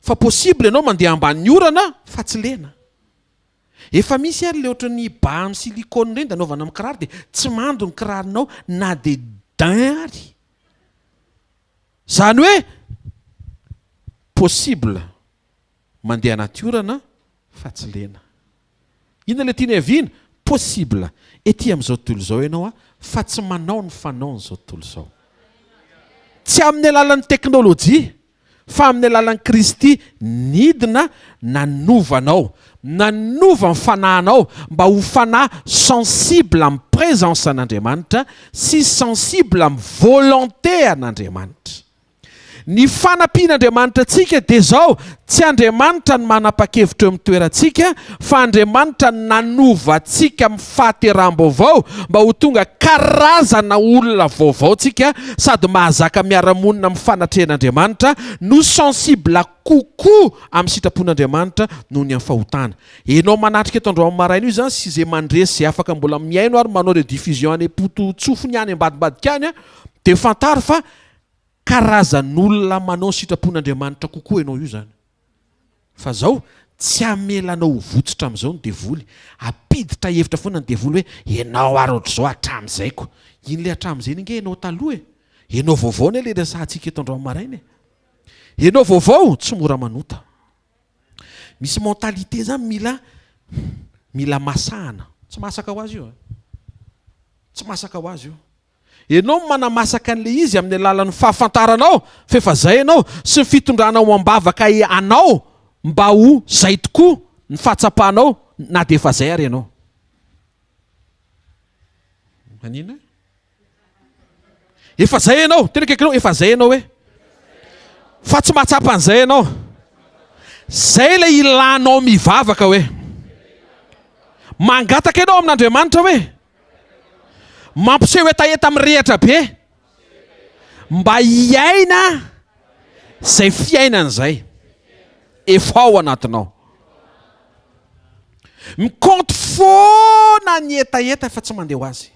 [SPEAKER 2] Fa possible ianao mandeha ambanin'ny orana fa tsy lena. Efa misy ary le ohatran'ny ba amin'ny silikona ireny dia anaovana amin'ny kiraro dia tsy mando ny kiraronao na dia dain ary. Zany hoe possible mandeha anaty orana fa tsy lena. Inona ilay tiany haviana? Possible. Ety amin'izao tontolo izao ianao fa tsy manao ny fanao n'izao tontolo izao. Tsy amin'ny alalan'ny teknôlôjia fa amin'ny alalan'i Kristy nidina nanovanao, nanova ny fanahinao mba ho fanahy sensible amin'ny présence an'Andriamanitra sy sensible amin'ny volonté an'Andriamanitra. Ny fanampian'Andriamanitra antsika dia izao, tsy Andriamanitra ny manapa-kevitra eo amin'ny toerantsika fa Andriamanitra nanova antsika amin'ny fahateram-baovao mba ho tonga karazana olona vaovao tsika sady mahazaka miara-monina amin'ny fanatrehan'Andriamanitra no sensible kokoa amin'ny sitrapon'Andriamanitra noho ny amin'ny fahotana. Ianao manatrika eto androany maraina io zany sy izay mandresy izay afaka mbola miaino ary manao rediffusion any poto-tsofony any ambadibadika any dia fantaro fa karazan'olona manao sitrapon'Andriamanitra kokoa ianao io zany. Fa zao tsy amelanao ho votsitra amin'izao ny devoly. Apiditra hevitra foana ny devoly hoe ianao ary ohatr'izao hatramin'izayko. Iny le hatramin'izay nge ianao taloha e. Ianao vaovao ne le resahantsika eto androany maraina e. Ianao vaovao tsy mora manota. Misy mentalité zany mila masahana. Tsy masaka ho azy io. Tsy masaka ho azy io. ianao manamasaka an'le izy amin'ny alalan'ny fahafantaranao fa efa zay ianao sy ny fitondranao ambavaka anao mba ho zay tokoa ny fahatsapahnao na de efa zay ary ianao. Manina? Efa zay ianao, tena kaikinao efa zay ianao hoe. Fa tsy mahatsapa an'izay ianao. Zay le ilanao mivavaka hoe. Mangataka ianao amin'Andriamanitra hoe mampiseho etaeta mirehatra be mba hiaina zay fiainana zay efa ao anatinao. Mikonto foana ny etaeta fa tsy mandeha ho azy.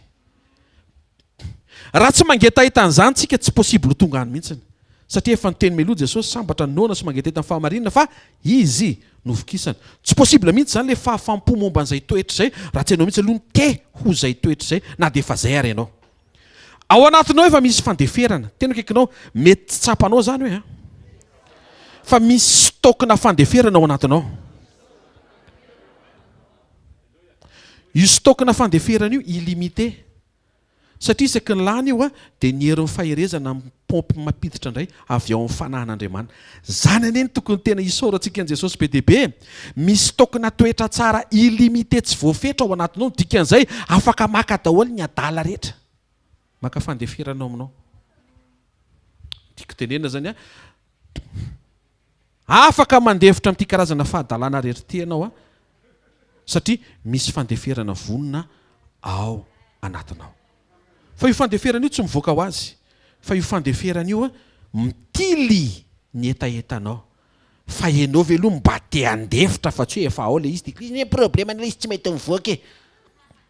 [SPEAKER 2] Raha tsy mangetaheta an'izany tsika tsy possible tonga any mihitsiny. Satria efa niteny meloa Jesosy sambatra ny noana sy mangetaheta ny fahamarinana fa izy novokisana. Tsy possible mihitsy zany le fahafampo momba an'izay toetra zay raha tsy hainao mihitsy aloha ny te ho zay toetra zay na de efa zay ary ianao. Ao anatinao efa misy fandeferana. Tena kaikinao mety tsy tsapanao zany hoe fa misy stokina fandeferana ao anatinao. Io stokina fandeferana io illimité. Satria isaky ny lany io dia ny herin'ny faherezana pompy mampiditra indray avy ao amin'ny fanahin'Andriamanitra. Zany aneny tokony tena isaorantsika an'i Jesosy be dia be. Misy tokona toetra tsara illimité tsy voafetra ao anatinao. Dikan'izay afaka maka daholo ny adala rehetra. Maka fandeferana aminao. Tiako tenena zany afaka mandefitra amin'ity karazana fahadalana rehetra ty ianao satria misy fandeferana vonona ao anatinao. Fa io fandeferana io tsy mivoaka ho azy. Fa io fandeferana io mitily ny etaetanao. Fa ianao ve aloha mba te handefitra fa tsy hoe efa ao le izy. Ny problème le izy tsy mety mivoaka e.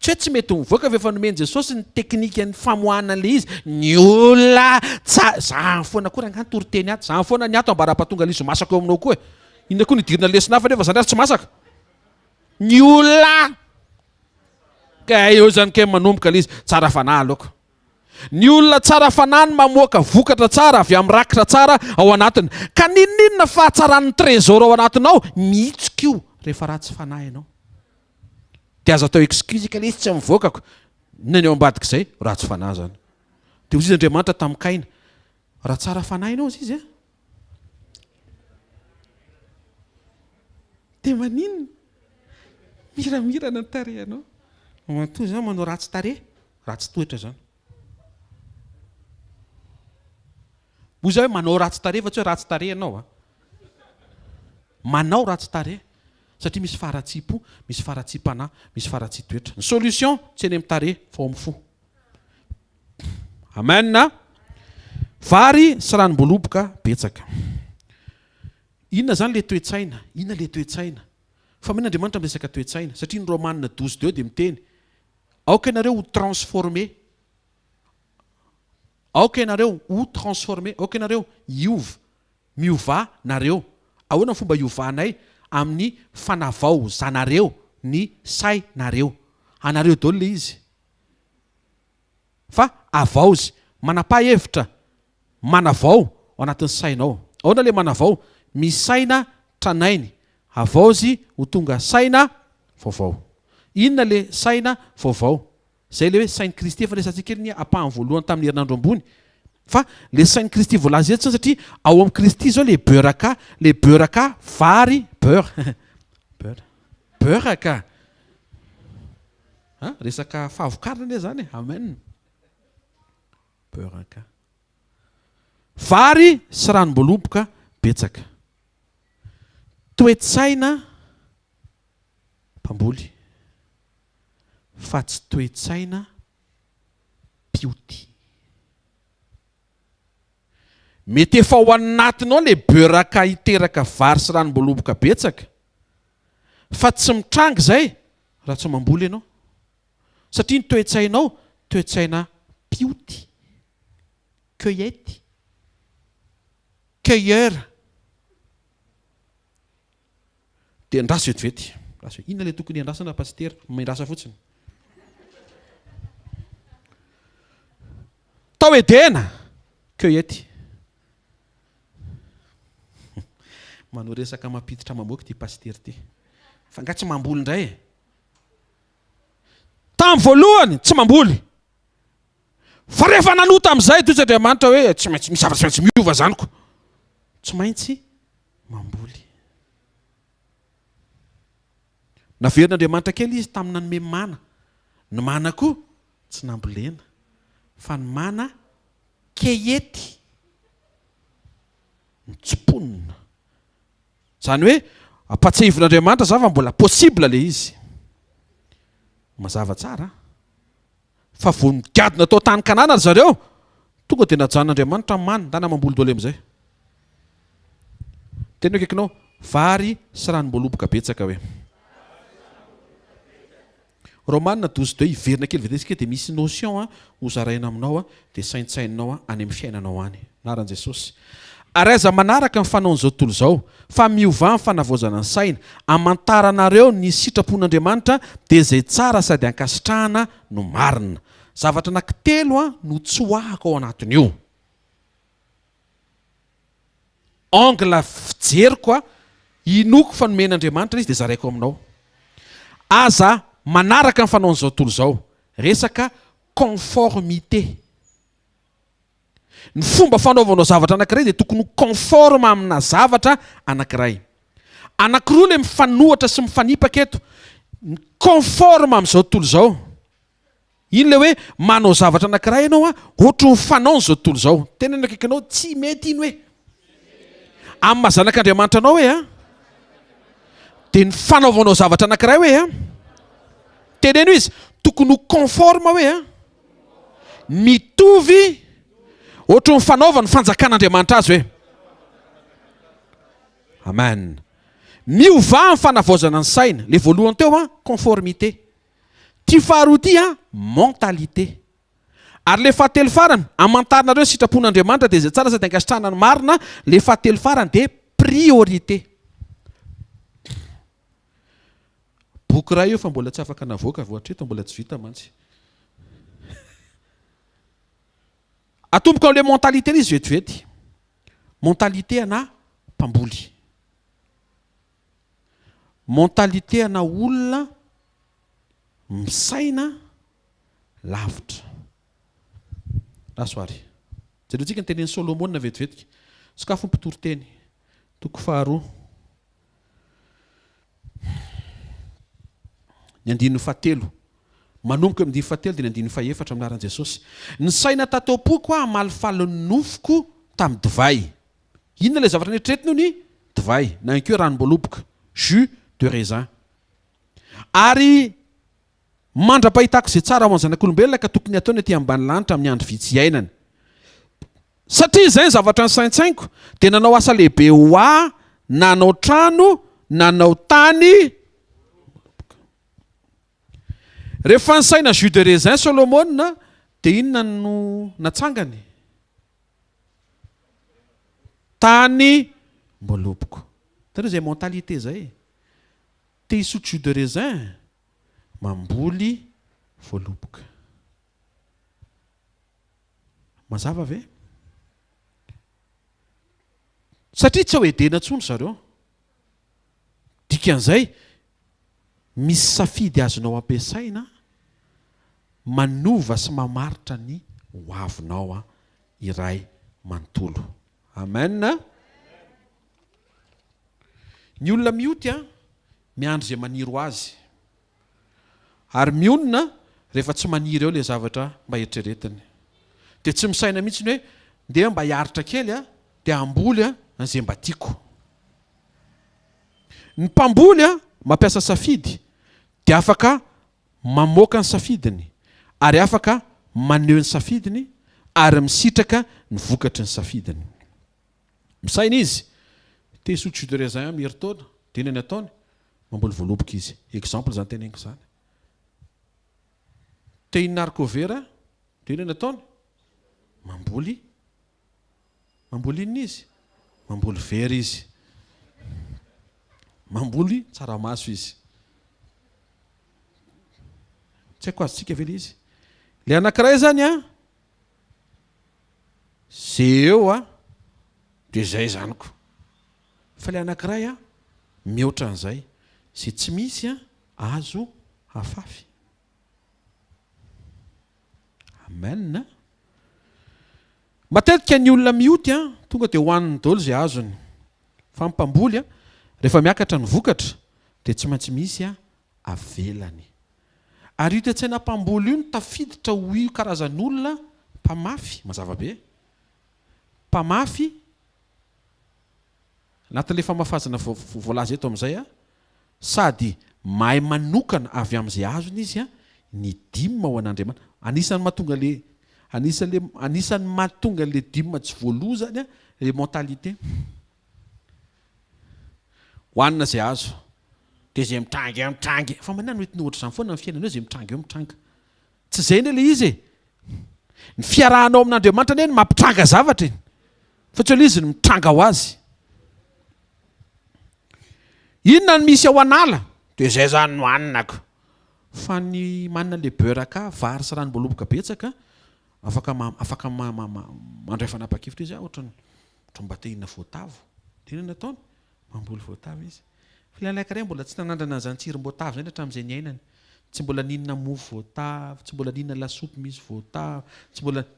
[SPEAKER 2] Tsy hoe tsy mety mivoaka fa efa nomeny Jesosy ny teknika ny famoahana le izy. Ny olona zany foana koa raha toriteny ato. Zany foana ny ato ambara-pahatonga le izy masaka eo aminao koa. Inona koa ny dirina lesina hafa nefa zany ary tsy masaka. Ny olona ka eo zany ke manomboka le izy tsara fanahy aloka. Ny olona tsara fanahy mamoaka vokatra tsara avy amin'ny rakitra tsara ao anatiny. Ka ninona fahatsaran'ny trésor ao anatinao mihitsika io rehefa ratsy fanahy ianao. Dia azo atao excuse ka le izy tsy mivoakako. Inona ny ao ambadika izay ratsy fanahy zany. Dia hozy Andriamanitra tamin'ny Kaina. Raha tsara fanahy ianao izy dia maninona? Miramirana ny tarehanao. Matoa zany manao ratsy tarehy, ratsy toetra zany. Hoy hoe manao ratsy tarehy fa tsy hoe ratsy tarehy ianao manao ratsy tarehy satria misy faratsipo, misy faratsipanahy, misy faratsitoetra. Ny solution tsy eny amin'ny tarehy fa ao amin'ny fo. Amen. Vary sy ranom-boloboka betsaka. Inona zany le toe-tsaina? Inona le toe-tsaina? Fa men'Andriamanitra miresaka toe-tsaina satria ny Romanina 12:2 dia miteny aoka ianareo ho transformé. Aoka ianareo ho transformé. Aoka ianareo miova nareo. Ahoana ny fomba iovanay? Amin'ny fanavao zanareo ny sainareo. Anareo daholo le izy. Fa avaozy, manapa-hevitra, manavao ao anatin'ny sainao. Ahoana le manavao? Misaina tranainy. Avaozy ho tonga saina vaovao. Inona le saina vaovao? Zay le hoe sain'i Kristy efa resantsika ny apahany voalohany tamin'ny herinandro ambony. Fa le sain'i Kristy voalaza eto satria ao amin'ny Kristy zao le beraka, le beraka vary beraka. Resaka fahavokarana ane zany. Amen. Beraka. Vary sy ranom-boloboka betsaka. Toe-tsaina mpamboly fa tsy toe-tsaina pioty. Mety efa ao anatinao le beraka hiteraka vary sy ranom-boloboka betsaka fa tsy mitranga zay raha tsy mamboly ianao. Satria ny toe-tsainao toe-tsaina pioty, cueillette, cueilleur. Dia ndraso vetivety. Inona le tokony andrasana pasteur? Mendrasa fotsiny. Tao edena cueillette. Manao resaka mampiditra mamoaka ty pasteur ty. Fa nga tsy mamboly indray. Tamin'ny voalohany tsy mamboly. fa rehefa nanota amin'izay toy tsy Andriamanitra hoe tsy maintsy misy zavatra tsy maintsy miova zaniko, tsy maintsy mamboly. Naverin'Andriamanitra kely izy tamina nome mana, ny mana koa tsy nambolena fa ny mana kehety mitsimponina. Zany hoe ampatsahivon'Andriamanitra za fa mbola possible le izy. Mazava tsara fa vao nigadina tao tany Kanana zareo, tonga dia najanon'Andriamanitra ny mana, ndana mamboly daholo amin'izay. Tena hoe kaikinao vary sy ranom-boaloboka betsaka hoe. Romanina 12:2 iverina kely vetesika dia misy notion hozaraina aminao dia saintsainao any amin'ny fiainanao any. Anaran'i Jesosy. Ary aiza manaraka ny fanaon'izao tontolo izao fa miova ny fanavaozana ny saina, amantaranareo ny sitrapon'Andriamanitra dia izay tsara sady ankasitrahana no marina. Zavatra anankitelo no tsoahako ao anatin'io. Angle fijeriko inoko fanomen'Andriamanitra izy dia zaraiko aminao. Aza manaraka ny fanaon'izao tontolo izao, resaka conformité. Ny fomba fanaovanao zavatra anankiray dia tokony conforme amina zavatra anankiray. Anankiroa le mifanohitra sy mifanipaka eto. Conforme amin'izao tontolo izao. Iny le hoe manao zavatra anankiray ianao ohatry ny fanaon'izao tontolo izao. Tena ny akaikinao tsy mety iny hoe. Amin'ny mahazanak'Andriamanitra anao hoe dia ny fanaovanao zavatra anankiray hoe teneno izy tokony conforme hoe mitovy ohatry ny fanaova ny fanjakan'Andriamanitra azy hoe. Amen. Miova ny fanavaozana ny saina. Le voalohany teo conformité. Ty faharoa ty mentalité. Ary le fahatelo farany amantaranareo sitrapon'Andriamanitra dia izay tsara sady ankasitrahana ny marina. Le fahatelo farany dia priorité. Boky iray io fa mbola tsy afaka navoaka voatreto, mbola tsy vita mantsy. Atomboka amin'ilay mentalité izy vetivety. Mentalité ana mpamboly. Mentalité ana olona misaina lavitra. Rasoary. Jerentsika ny tenen'i Solomona vetivetika. Sakafo mpitoroteny. Toko faharoa. Ny andininy fahatelo. Manomboka amin'ny fahatelo dia ny andininy fahaefatra amin'ny anaran'i Jesosy. Ny saina tataopoko malifaly nofoko tamin'ny divay. Inona ilay zavatra netretiny ny divay, na ihany koa ranom-boaloboka, jus de raisin. Ary mandra-pahitako izay tsara ho an'ny zanak'olombelona ka tokony ataony aty ambany lanitra amin'ny andro vitsy iainany. Satria izay ny zavatra ny saintsainiko dia nanao asa lehibe ho ahy, nanao trano, nanao tany. Rehefa ny saina jus de raisin Solomona dia inona no natsangany? Tany mboloboko. Tena izay mentalité zay. Te hisotro jus de raisin, mamboly voaloboka. Mazava ve? Satria tsy ho edena intsony zareo. Dikan'izay misy safidy azonao ampiasaina manova sy mamaritra ny hoavinao iray manontolo. Amen. Ny olona mioty miandry izay maniry ho azy. Ary mionona rehefa tsy maniry eo ilay zavatra mba eritreretiny. Dia tsy misaina mihitsy ny hoe ndeha mba hiaritra kely dia amboly an'izay mba tiako. Ny mpamboly mampiasa safidy dia afaka mamoaka ny safidiny, ary afaka maneho ny safidiny, ary misitraka ny vokatry ny safidiny. Misaina izy, te hisotro jus de raisin mieritaona, dia inona ny ataony? Mamboly voaloboka izy. Exemple zany teneniko zany. Te hihinana haricot-vert, dia inona ny ataony? Mamboly inona izy? Mamboly vera izy. Mamboly tsaramaso izy. Tsy haiko azontsika ve izy. Le anankiray zany zay eo dia izay zaniko. Fa le anankiray mihoatra an'izay, izay tsy misy azo hafafy. Amen. matetika ny olona mioty a tonga dia hohaniny daholo zay azony fa mpamboly a rehefa miakatra ny vokatra dia tsy maintsy misy a avelany ary io tetsena mpamboly io ny tafiditra ho io karazan'olona mpamafy mazava be mpamafy anatin'ilay famafazana voalaza eto amin'izay a sady mahay manokana avy amin'izay azony izy a ny dimy ho an'Andriamanitra anisan'ny mahatonga le dimy tsy voalozany a le mentalité hoanina zay azo dia zay mitrangy fa manana hoetiny ohatra izany foana ny fiainana eo zay mitrangy eo mitranga tsy zay ny le izy ny fiarahanao amin'Andriamanitra ny mampitranga zavatra iny fa tsy hoe izy ny mitranga ho azy inona ny misy ao an'ala dia zay zany no haninako fa ny manana le beraka vary sy ranom-boaloboka betsaka afaka mandray fanapa-kevitra izy ohatra mba te hinana voatavo dia inona nataony mamboly voatavo izy fa ilay anankiray mbola tsy nanandrana an'izany tsirom-boatavo zany hatramin'izay ny ainany tsy mbola ninona mofo voatavo tsy mbola ninona lasopy misy voatavo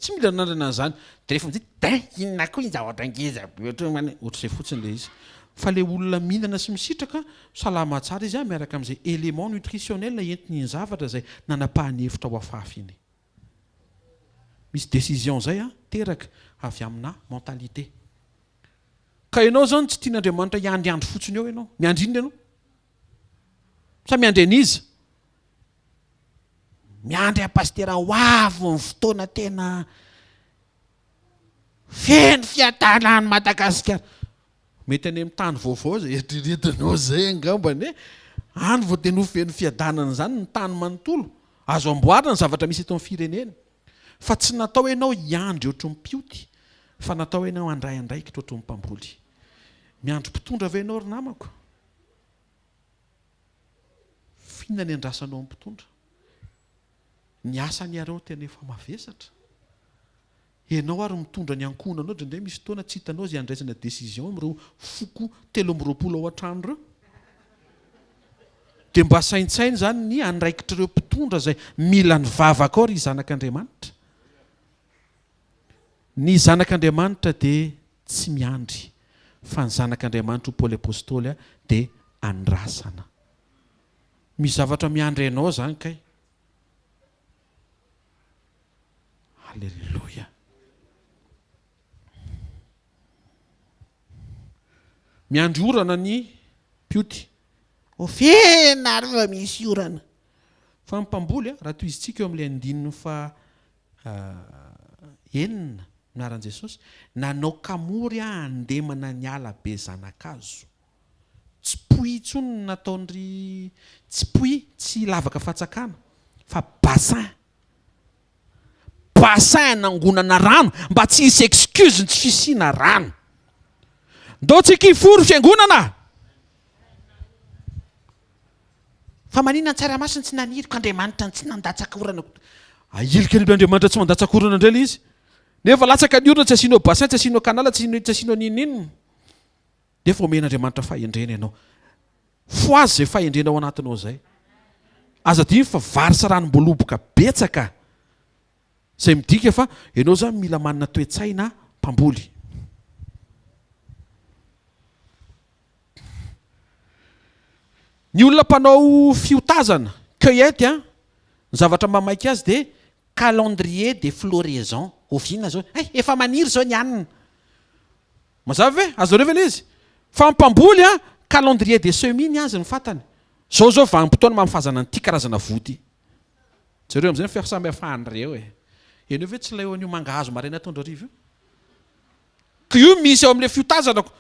[SPEAKER 2] tsy mila nanandrana an'izany dia rehefa mizay inona koa izy ohatra ngeza ohatr'izay fotsiny le izy fa le olona mihinana sy misitraka salama tsara izy miaraka amin'izay élément nutritionnel entiny ny zavatra zay nanapahany hevitra ho afafy iny misy décision zay a teraka avy amina mentalité ka ianao zany tsy tian'Andriamanitra hiandry fotsiny eo ianao miandry inona ianao sa miandry an'iza miandry apastera ho avo ny fotoana tena feno fiadanany Madagasikara mety any amin'ny tany vaovao zay eritreretinao zay angambany any vao tena ho feno fiadanana zany ny tany manontolo azo amboarina ny zavatra misy eto amin'ny firenena fa tsy natao ianao hiandry ohatry ny mpioty fa natao ianao handray andraikitra ohatry ny mpamboly miandry mpitondra ve ianao ry namako fihinana ny andrasanao amin'ny mpitondra ny asany areo tena efa mavesatra ianao ary mitondra ny ankohonanao indray misy fotoana tsy hitanao zay andraisana décision amin'ireo foko 3 ao an-trano ireo dia mba saintsainy zany ny andraikitra ireo mpitondra zay mila ny vavaka ao ry zanak'Andriamanitra ny zanak'Andriamanitra dia tsy miandry fa ny zanak'Andriamanitra ho Paoly apôstôly dia andrasana misy zavatra miandry ianao zany kay halleluja miandry orana ny pioty ofena ary fa misy orana fa mpamboly raha toy izy tsika eo amin'ilay andininy fa enina miaran' Jesosy nanao kamory andemana ny ala be zanakazo tsy poy intsony nataondry tsy poy tsy lavaka fatsakana fa bassin nangonana rano mba tsy hisy excuse ny tsy fisiana rano ndao tsika hifory fiangonana fa manina ny tsaramasiny tsy naniriko Andriamanitra tsy nandatsakorana ailika n'Andriamanitra tsy mandatsakorana indray le izy nefa latsaka ny orona tsy asianao bassin tsy asianao kanala tsy asianao ninina nefa omen'Andriamanitra fahendrena ianao fo azy zay fahendrena ao anatinao zay aza dimy fa vary sy ranom-boaloboka betsaka zay midika fa ianao zany mila manana toe-tsaina mpamboly ny olona mpanao fiotazana cueillette ny zavatra mamaika azy dia calendrier de floraison oviana zao efa maniry zao ny anina mazava ve azareo ve le izy fa mpamboly calendrier de seminy azy ny fatany zao vanim-potoana mamifazana nyity karazana vody zareo am'izay fiasamihafahanyireo eneo ve tsy lay eo an'io mangahazo maraina ataondro arivo io ka io misy eo amin'ilay fiotazanako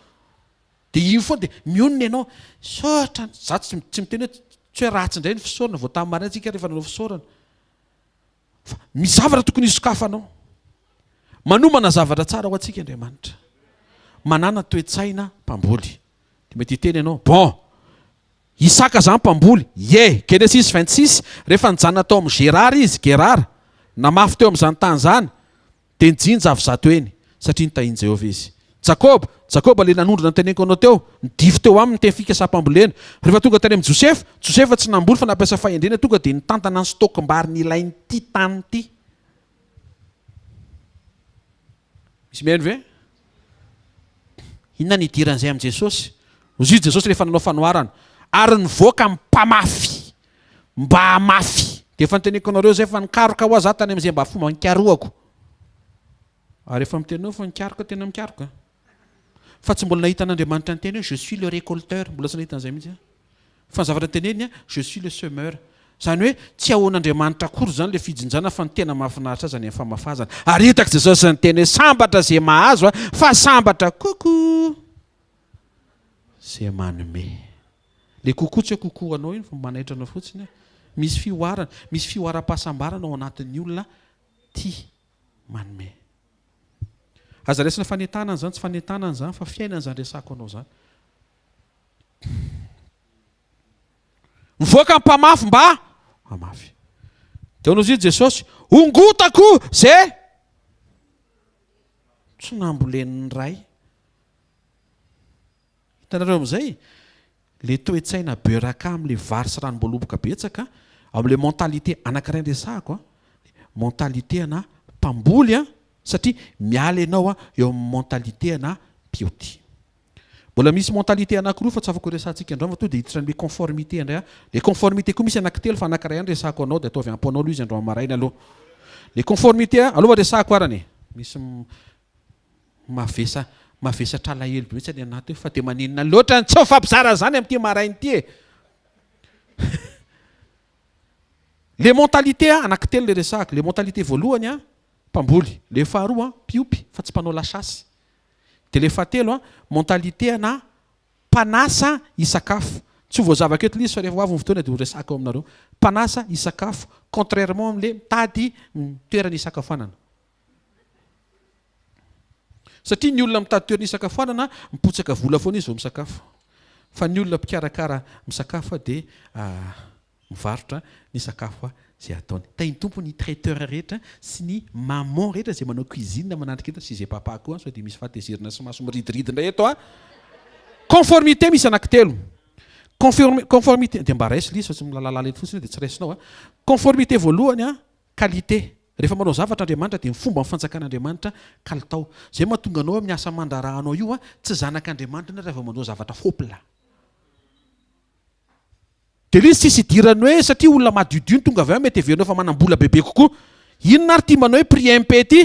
[SPEAKER 2] dia iny foana dia mionona ianao saotra za tsy miteny hoe tsy hoe ratsy indray ny fisaorana vao tamin'ny marina antsika rehefa nanao fisaorana fa misy zavatra tokony hisokafanao manomana zavatra tsara ho antsika Andriamanitra manana toe-tsaina mpamboly dia mety hiteny ianao bon Isaka zany mpamboly Genesis 26 rehefa nijanona tao amin'ny Gerara namafy teo amin'izany tany zany dia nijinja avy zato eny satria nitahiny Jehovah izy Jakoba le nanondrona nyteneniko anao teo nidify teo aminy teny fikasam-pambolena rehefa tonga tany amin'ny Josefa tsy namboly fa nampiasa fahendrena tonga dia nitantana ny stokim-bary ny ilainy ity tany ity misy mihaino ve inona nidiran'izay amin'i Jesosy ozy Jesosy rehefa nanao fanoharana ary nivoaka mpamafy mba hamafy dia efa niteneko anareo zay fa nikaroka ho azy aho tany amin'izay mba fomba nikaroako ary efa mitenao fa nikaroka tena mikaroka fa tsy mbola nahita an'Andriamanitra ny teny hoe je suis le récolteur mbola tsy nahita an'izay mihitsy fa ny zavatra teneny je suis le semeur zany hoe tsy ahoan'Andriamanitra akory zany le fijinjana fa ny tena mahafinaritra azy any amin'ny famafazana ary hitako Jesosy ny teny hoe sambatra zay mahazo fa sambatra koko zay manome le koko tsy hoe koko anao iny fa manaitra anao fotsiny misy fioarana misy fioaram-pahasambarana ao anatin'ny olona tia manome aza resina fanentanana zany tsy fanentanana zany fa fiainana zany resako anao zany mivoaka mpamafy mba amafy dia onao izy Jesosy ongotako zay tsy nambolen'ny ray hitanareo amin'izay le toe-tsaina beraka amin'le vary sy ranom-boaloboka betsaka amin'le mentalité anankiray resahako mentalité ana mpamboly satria miala ianao eo amin'ny mentalité ana pioty mbola misy mentalité anankiroa fa tsy afaka resantsika androany fa to dia hiditra ny conformité indray le conformité koa misy anankitelo fa anankiray any resahako anao dia ataovy amponao aloha izy androany maraina aloha le conformité aloha resahako arany misy mavesatra alahelo be mihitsy any anaty fa dia maninona loatra tsy fampizara zany amin'ity maraina ity le mentalité anankitelo le resahako le mentalité voalohany mpamboly le faharoa piopy fa tsy mpanao lasasy dia le fahatelo mentalité ana mpanasa isakafo tsy ho voazava aketo izy fa rehefa avy ny fotoana dia ho resaka ao aminareo mpanasa isakafo contrairement amin'le mitady toerana isakafoanana satria ny olona mitady toerana isakafoanana mipotsaka vola foana izy vao misakafo fa ny olona mpikarakara misakafo dia mivarotra ny sakafo zay ataony tainy tompo ny traiteur rehetra sy ny maman rehetra zay manao cuisine manandrika eto sy izay papa koa sao dia misy fahatezerina sy maso miridiridina eto conformité misy anankitelo conformité dia mba raisy lizy fa tsy milalalala eto fotsiny dia tsy raisinao conformité voalohany qualité rehefa manao zavatra Andriamanitra dia ny fomba mifanjakan'Andriamanitra kalitao zay mahatonga anao miasa mandarahanao io tsy zanak'Andriamanitra na rehefa manao zavatra fopla dia lizy tsisy idirany hoe satria olona madiodio ny tonga avy mety heverina fa manam-bola bebe kokoa inona ary tia manao hoe prix MP ty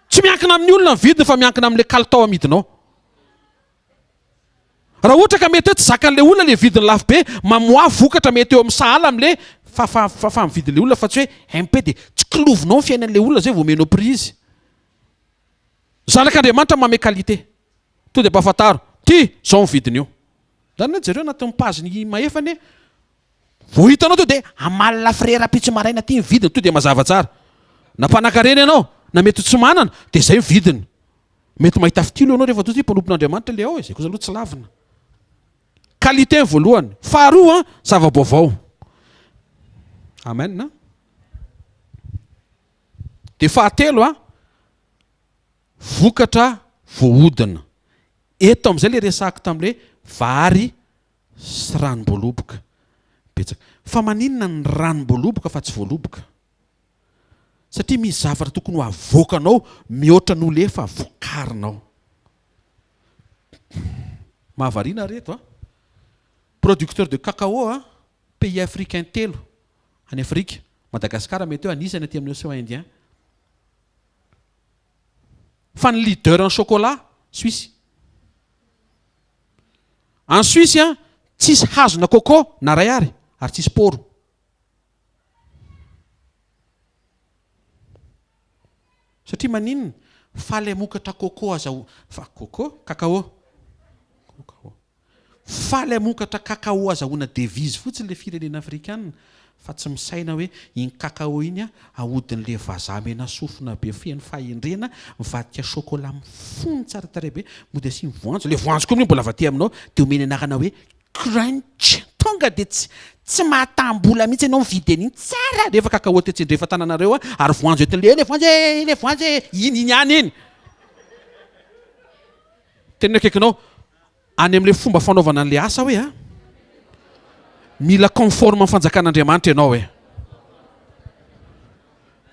[SPEAKER 2] tsy miankina amin'ny olona ny vidiny fa miankina amin'le kalitao amidinao raha ohatra ka mety hoe tsy zakan'le olona le vidiny lafo be mamoa vokatra mety eo amin'ny sahala amin'le fa mividin'le olona fa tsy hoe MP dia tsy kilovinao ny fiainan'le olona zay vao menao prix izy zanak'Andriamanitra mame qualité to dia mpafataro ty zao ny vidiny io zany hoe jereo anatin'ny paziny mahefany vao hitanao to dia amalina frera pitso maraina ty ny vidiny to dia mazava tsara na mpanan-karena ianao na mety tsy manana dia zay ny vidiny mety mahita fitilo ianao rehefa toy mpanompon'Andriamanitra le ao zay kosa aloha tsy lavina qualité ny voalohany faharoa zava-baovao amen dia fahatelo vokatra voahodina eto amin'izay le resahako tam'le vary sy ranom-boaloboka betsaka fa maninona ny ranom-boaloboka fa tsy voaloboka satria misy zavatra tokony ho avoakanao mihoatra n'olo efa vokarinao mahavariana reto producteur de cacao pays africain telo any Afrika Madagasikara mety eo anisany aty amin'ny océan Indien fa ny leader en chocolat Suisse en Suisse tsisy hazona coco na ray ary tsisy poro satria maninona faly amokatra coco cacao faly amokatra cacao azahoana devise fotsiny le firenena afrikanina fa tsy misaina hoe iny cacao iny ahodin'le vazaha mena sofina be feno fahendrena mivadika chocolat mifony tsara tarehy be mody asiany voanjo le voanjo koa mbola avaty aminao dia omeny anarana hoe crunch tonga dia tsy mahatambola mihitsy ianao mividy an'iny tsara rehefa cacao tetsendrefa tananareo ary voanjo etin'le le voanjo iny ihany iny tena akaikinao any amin'le fomba fanaovana an'le asa hoe mila conforme amin'ny fanjakan'Andriamanitra ianao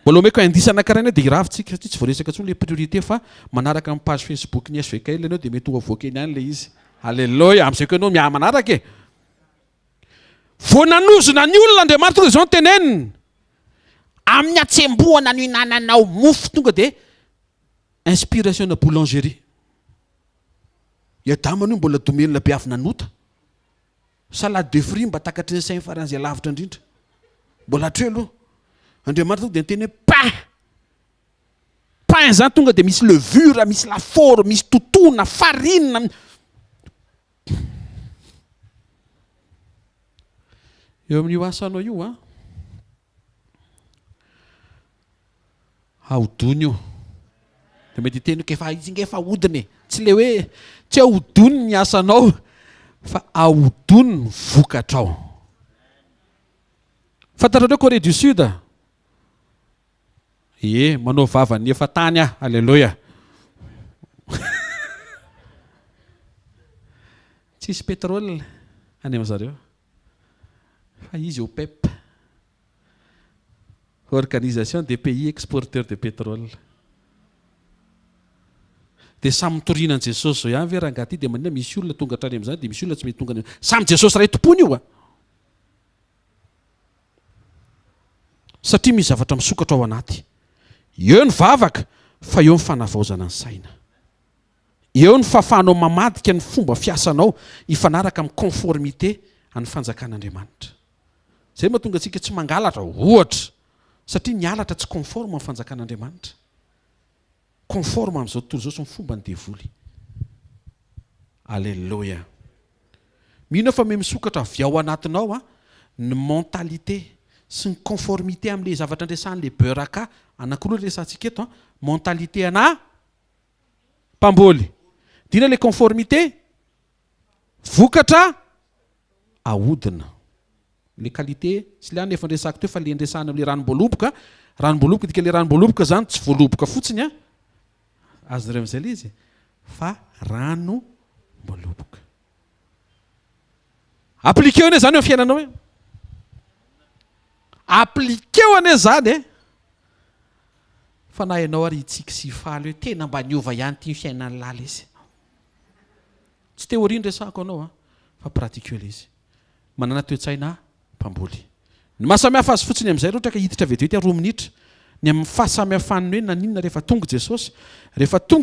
[SPEAKER 2] mbola omeko indisana karaina dia iravintsika satria tsy voaresaka ntsony le priorité fa manaraka amin'ny page Facebook ny hvkl ianao dia mety ho avoaka eny ihany le izy alleloia amin'izay ko ianao miamanaraka e voananozona ny olona Andriamanitra izao ny tenenina amin'ny atsembohana no inananao mofo tonga dia inspiration na boulangerie iadamana io mbola domenina be avy nanota salade de fruits mba takatry ny sainy faran'izay lavitra indrindra mbola hatreo aloha Andriamanitra dia niteny hoe pain zany tonga dia misy levure misy laforo misy totona farine eo amin'io asanao io a ahodony io dia mety teny kefa izy ngefa ahodiny tsy le hoe tsy ahodony ny asanao fa ahodony ny vokatrao fantatrareo Corée du Sud manao vavany efa tany alleloia tsisy pétrole any amin'zareo fa izy au PEP organisation des pays exporteurs de pétrole dia samy mitoriana an' Jesosy zao ihany ve raha angaty dia manina misy olona tonga hatrany amin'izany dia misy olona tsy mety tonga samy Jesosy ray tompony io satria misy zavatra misokatra ao anaty eo ny vavaka fa eo ny fanavaozana ny saina eo ny fahafahanao mamadika ny fomba fiasanao ifanaraka amin'ny conformité amin'ny fanjakan'Andriamanitra zay mahatonga antsika tsy mangalatra ohatra satria ny alatra tsy conforme amin'ny fanjakan'Andriamanitra conforme amin'izao tontolo izao sy ny fomba ny devoly alleloia mino fa me misokatra avy ao anatinao ny mentalité sy ny conformité amin'le zavatra andresan'le beraka anankiroa resantsika eto mentalité ana mpamboly dina le conformité vokatra ahodina le qualité sy le any efa ndresako teo fa le ndresana am'le ranom-boaloboka dika le ranom-boaloboka zany tsy voaloboka fotsiny azonareo amin'izay le izy fa ranom-boaloboka appliqueo ane zany eo fiainanao e appliqueo ane zany fa na ianao ary itsika sy faly hoe tena mba niova ihany ty fiainan'ny lala izy tsy théorie ndresako anao fa pratiqueo le izy manana toe-tsaina mpamboly ny mahasamihafa azy fotsiny amin'izay rohatra ka hiditra vetivety 2 minitra ny amin'ny fahasamihafaniny hoe naninona rehefa tonga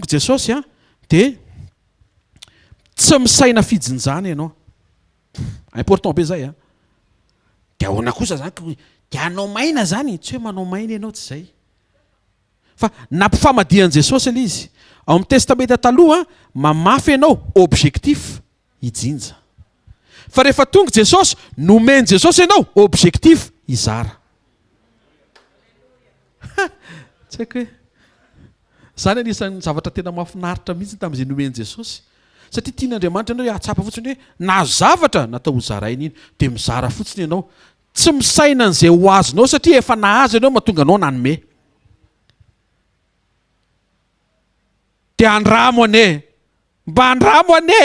[SPEAKER 2] Jesosy dia tsy misaina fijinjana ianao important be zay dia ahoana kosa zany dia anao maina zany tsy hoe manao maina ianao tsy zay fa nampifamadian'i Jesosy ile izy ao amin'ny testamenta taloha mamafy ianao objectif hijinja fa rehefa tonga Jesosy nomeny Jesosy ianao objectif hizara tsy haiko hoe zany anisan'ny zavatra tena mahafinaritra mihitsy tamin'izay nomeny Jesosy satria tian'Andriamanitra ianao ahatsapa fotsiny hoe na zavatra natao hozaraina iny dia mizara fotsiny ianao tsy misaina an'izay ho azonao satria efa nahazo ianao mahatonga anao nanome dia andramo ane mba andramo ane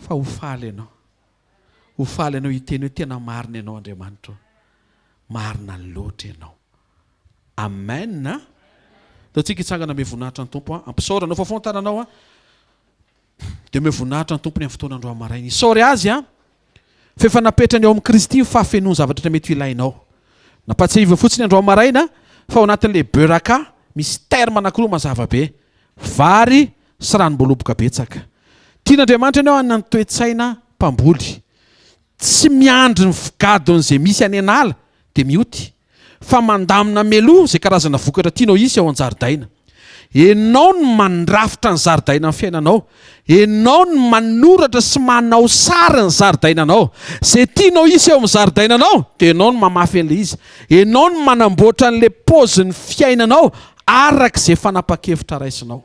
[SPEAKER 2] fa ho faly ianao hiteny hoe tena marina ianao Andriamanitra marina ny loatra ianao amen taontsika hitsangana me voninahitra ny tompo ampisaoranao fa fontananao dia me voninahitra ny tompony amin'ny fotoanandro amaraina isaory azy fa efa napetrany ao amin'ny Kristy fahafenoany zavatra rehetra mety ilainao nampatsiahiva fotsiny andro amaraina fa ao anatin'le beraka misy terme anankiroa mazava be vary sy ranom-boaloboka betsaka tian'Andriamanitra ianao hanana ny toe-tsaina mpamboly tsy miandry ny vigadon'izay misy any an'ala dia mioty fa mandamina meloa izay karazana vokatra tianao isy ao an-jaridaina enao ny mandrafitra ny zaridaina amin'ny fiainanao enao ny manoratra sy manao sary ny zaridainanao izay tianao isy ao amin'ny zaridainanao dia enao ny mamafy an'ilay izy enao ny manamboatra an'ilay paozin'ny fiainanao araka izay fanapa-kevitra raisinao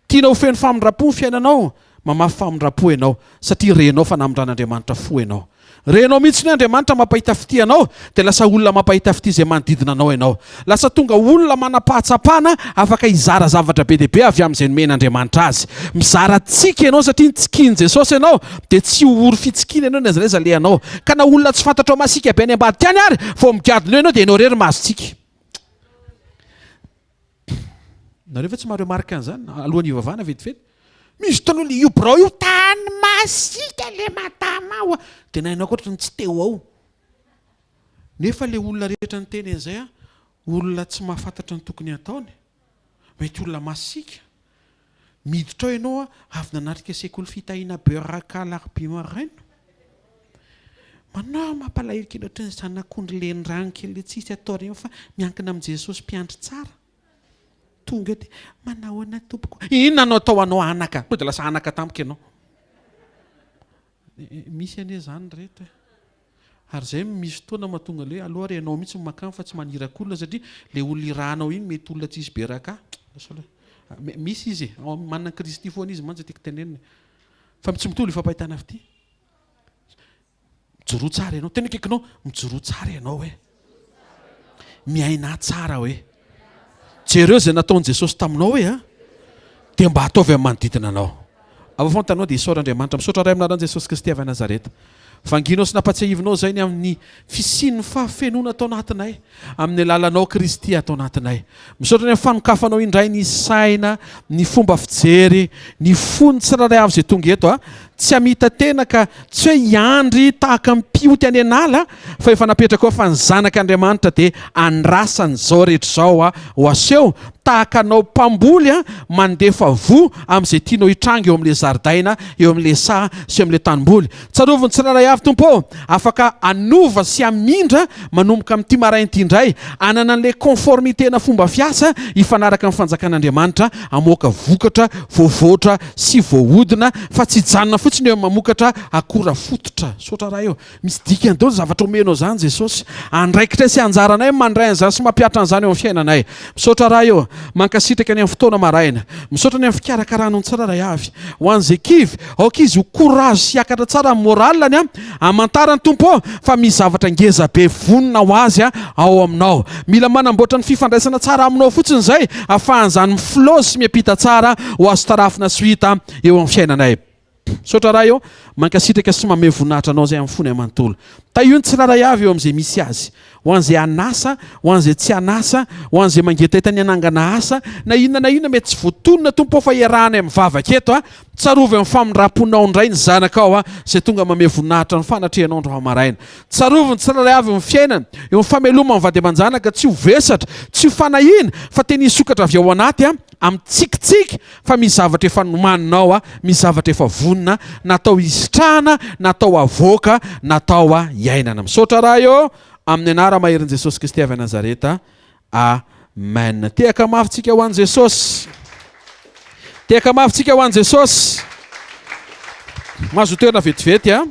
[SPEAKER 2] tianao feno famindram-po ny fiainanao mamafy famindram-po ianao satria renao fa namindran'Andriamanitra fo ianao renao mihitsy ny Andriamanitra mampahita fity anao dia lasa olona mampahita fity izay manodidina anao ianao lasa tonga olona manapahatsapana afaka hizara zavatra be deaibe avy amin'izay nomen'Andriamanitra azy mizara tsika ianao satria nitsikiny Jesosy ianao dia tsy ory fitsikina ianao nazanaiza le anao ka na olona tsy fantatrao masika be any ambadika any ary vao migadona ianao dia ianao rery mahazotsika nareo fa tsy maro marika an'izany alohan'ny ivavana vetivety misy tanao le io brao io tany masika le madama ao dia nainao koatra ny tsy teo ao nefa le olona rehetra ny teny an'izay a olona tsy mahafantatra ny tokony ataony mety olona masika miditra ao ianao a avy nanatrika sekoly Fitahiana Beraka larbimareno manao mampalahelo kely ohatry ny zanak'ondry lenirano kely le tsisy atao reny fa miankina amin'i Jesosy mpiandry tsara tonga dia manao ana tompoko inona anao atao anao anaka to dia lasa anaka tampoka ianao misy ane izany rehetra ary izay misy fotoana mahatonga le aloha ary ianao mihitsy makamy fa tsy manirakolona satria le olona iranao iny mety olona tsisy beraka misy izy manana Kristy foana izy mantsy tiako tenenina fa tsy mitolo ifampahitana avy ity mijoroa tsara ianao tena kaikinao mijoroa tsara ianao hoe miaina tsara hoe jereo zay nataon'i Jesosy taminao hoe a dia mba ataovy amin'ny manodidina anao avafontanao dia isaor'Andriamanitra misaotra ray aminaran'i Jesosy Kristy avy Nazaret vanginao sy nampatsiahivinao zay ny amin'ny fisin'ny fahafenona atao anatinay amin'ny alalanao Kristy atao anatinay misaotra ny fanokafanao indray ny saina ny fomba fijery ny fony tsiraray avy zay tonga eto a tsy hamita tena ka tsy hoe hiandry tahaka mipioty any anala fa efa napetraka ao fa ny zanak'Andriamanitra dia andrasany zao rehetra zao a ho aseho tahaka anao mpamboly a mandefa vo amin'izay tianao hitranga eo amin'ilay zaridaina eo amin'ilay saha sy eo amin'ilay tanimboly tsaroviny tsiraray avy tompo afaka anova sy amindra manomboka amin'ity marain'ity indray anana an'ilay conformitena fomba fiasa hifanaraka amin'ny fanjakan'Andriamanitra amoaka vokatra voavoatra sy voahodina fa tsy janona fotsiny eo mamokatra akora fototra sotra raha eo misy dikany dao zavatra omenao zany Jesosy andraikitra sy anjaranay mandray an'izany sy mampiatra an'izany eo amin'ny fiainanay misaotra raha eo mankasitraka any amin'ny fotoana maraina misaotra ny amin'ny fikarakarana ny tsiraray avy ho an'izay kivy aoka izy ho courage sy hiakatra tsara amin'ny moraliny a amantarany tompo fa misy zavatra ngeza be vonona ho azy a ao aminao mila manamboatra ny fifandraisana tsara aminao fotsiny izay ahafahan'izany miflo sy miampita tsara ho azo tarafina sy hita eo amin'ny fiainanay sotra raha eo mankasitraka sy mamay voninahitra anao zay amin'ny fony amanontolo taio ny tsiraray avy eo amin'izay misy azy ho an'izay anasa ho an'izay tsy anasa ho an'izay mangetahita ny anangana asa na inona mety tsy voatonona tompo fa iarahana amin'ny vavaka eto a tsarovy amin'ny famindram-ponao indray ny zanakao a zay tonga mamay voninahitra ny fanatrehanao andro maraina tsarovy ny tsiraray avy amin'ny fiainana eo amin'ny fameloma mivady aman-janaka tsy ho vesatra tsy ho fanahina fa teny hisokatra avy ao anaty a amin'ny tsikitsiky fa misy zavatra efa nomaninao a misy zavatra efa vonina natao isitrahana natao avoaka natao a iainana misaotra raha eo amin'ny anara maherin' Jesosy Kristy avy Nazareta amen tehaka mafitsika ho an'i Jesosy tehaka mafitsika ho an'i Jesosy mahazo toerana vetivety a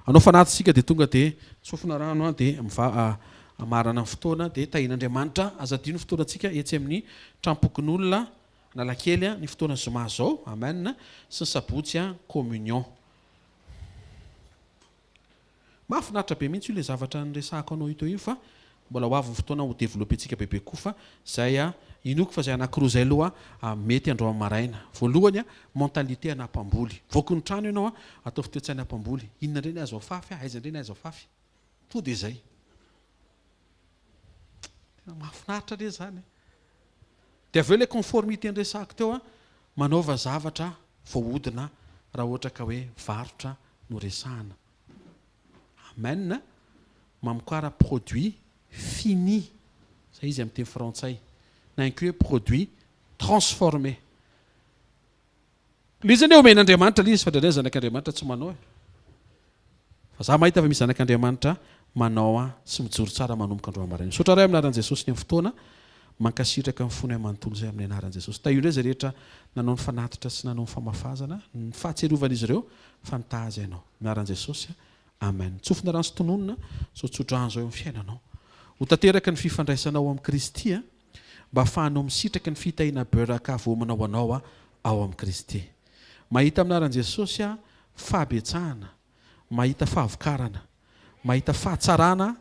[SPEAKER 2] anao fanatisika dia tonga dia tsofina rano a dia amarana ny fotoana dia tahin'Andriamanitra azadino fotoanantsika etsy amin'ny trampokin'olona nalakely a ny fotoana zoma zao amen sy ny sabotsy a communion mahafinaritra be mihitsy io le zavatra nyresahako anao ito io fa mbola ho avy ny fotoana ho développentsika bebe koa fa zay a inoko fa zay anankiroa zay aloha mety andro amin'ny maraina voalohany a mentalité anapamboly voky ny trano ianao a atao fitoetsany apamboly inona indray ny azo afafy aiza indray ny azo afafy to dia zay tena mahafinaritra re zany dia avy eo ilay conformité nyresahako teo a manaova zavatra voahodina raha ohatra ka hoe varotra no resahana amen mamokara produit fini zay izy amin'ny teny frantsay na inky hoe produit transformé lizany eo omen'Andriamanitra lizy fa dra zanak'Andriamanitra tsy manao e fa za mahita fa misy zanak'Andriamanitra manao a sy mijoro tsara manomboka andro amaraina misaotra ray aminaran'i Jesosy ny amin'ny fotoana mankasitraka amin'ny fony amanontolo zay amin'ny anaran'i Jesosy taio indray zay rehetra nanao ny fanatitra sy nanao ny famafazana ny fahatserovan'izy ireo fa nitahazy ianao minaran'i Jesosy amen tsofina rano sy tononona so tsodrano zao eo amin'ny fiainanao ho tanteraka ny fifandraisanao amin'ny Kristy mba ahafahanao misitraka ny fitahiana beraka vomanao anao ao amin'ny Kristy mahita aminaran'i Jesosy fahabetsahana mahita fahavokarana mahita fahatsarana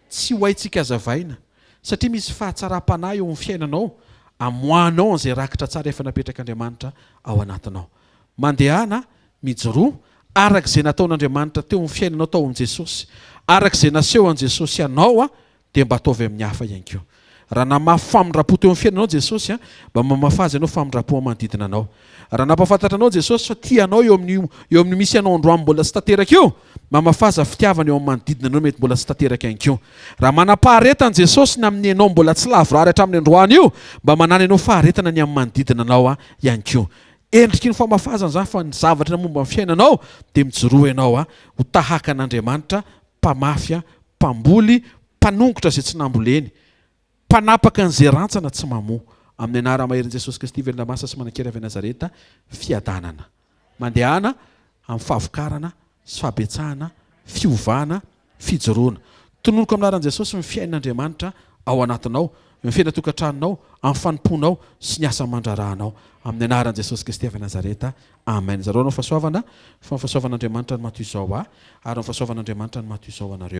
[SPEAKER 2] tsy ho haintsika azavaina satria misy fahatsaram-panahy eo amin'ny fiainanao amoanao an'izay rakitra tsara efa napetrak'Andriamanitra ao anatinao mandehana mijoroa arak'izay nataon'Andriamanitra teo amin'ny fiainanao tao amin'i Jesosy arak'izay naseho an'i Jesosy ianao dia mba ataovy amin'ny hafa ihany koa raha namafy famindrapo teo amin'ny fiainanao Jesosy a mba mamafazy ianao famindrapo manodidina anao. Raha nampafantatra anao Jesosy fa tianao eo amin'ny misy anao androany mbola tsy tanteraka eo, mamafaza fitiavana eo amin'ny manodidina anao mety mbola tsy tanteraka ihany koa. Raha manam-paharetana Jesosy ny amin'ny anao mbola tsy lavorary hatramin'ny androany io, mba manana ianao faharetana ny amin'ny manodidina anao ihany koa. Endriky ny famafazana zany fa ny zavatra momba amin'ny fiainanao dia mijoroa ianao ho tahaka an'Andriamanitra, mpamafy, mpamboly, mpanongotra izay tsy namboleny, mpanapaka an'izay rantsana tsy mamoa. Amin'ny anarana mahery Jesosy Kristy velona masa sy manan-kera avy Nazareta, fiadanana, mandehana amin'ny fahavokarana sy fahabetsahana, fiovana, fijoroana. Tononoko amin'ny anaran'i Jesosy ny fiainan'Andriamanitra ao anatinao, ny fiainatokatrannao, amin'ny fanomponao sy ny asa aman-drarahanao. Amin'ny anaran'i Jesosy Kristy avy Nazareta, amen. Zareo anao fahasoavana, fa ny fahasoavan'Andriamanitra no matoy izao ary ny fahasoavan'Andriamanitra no matoy izao anareo.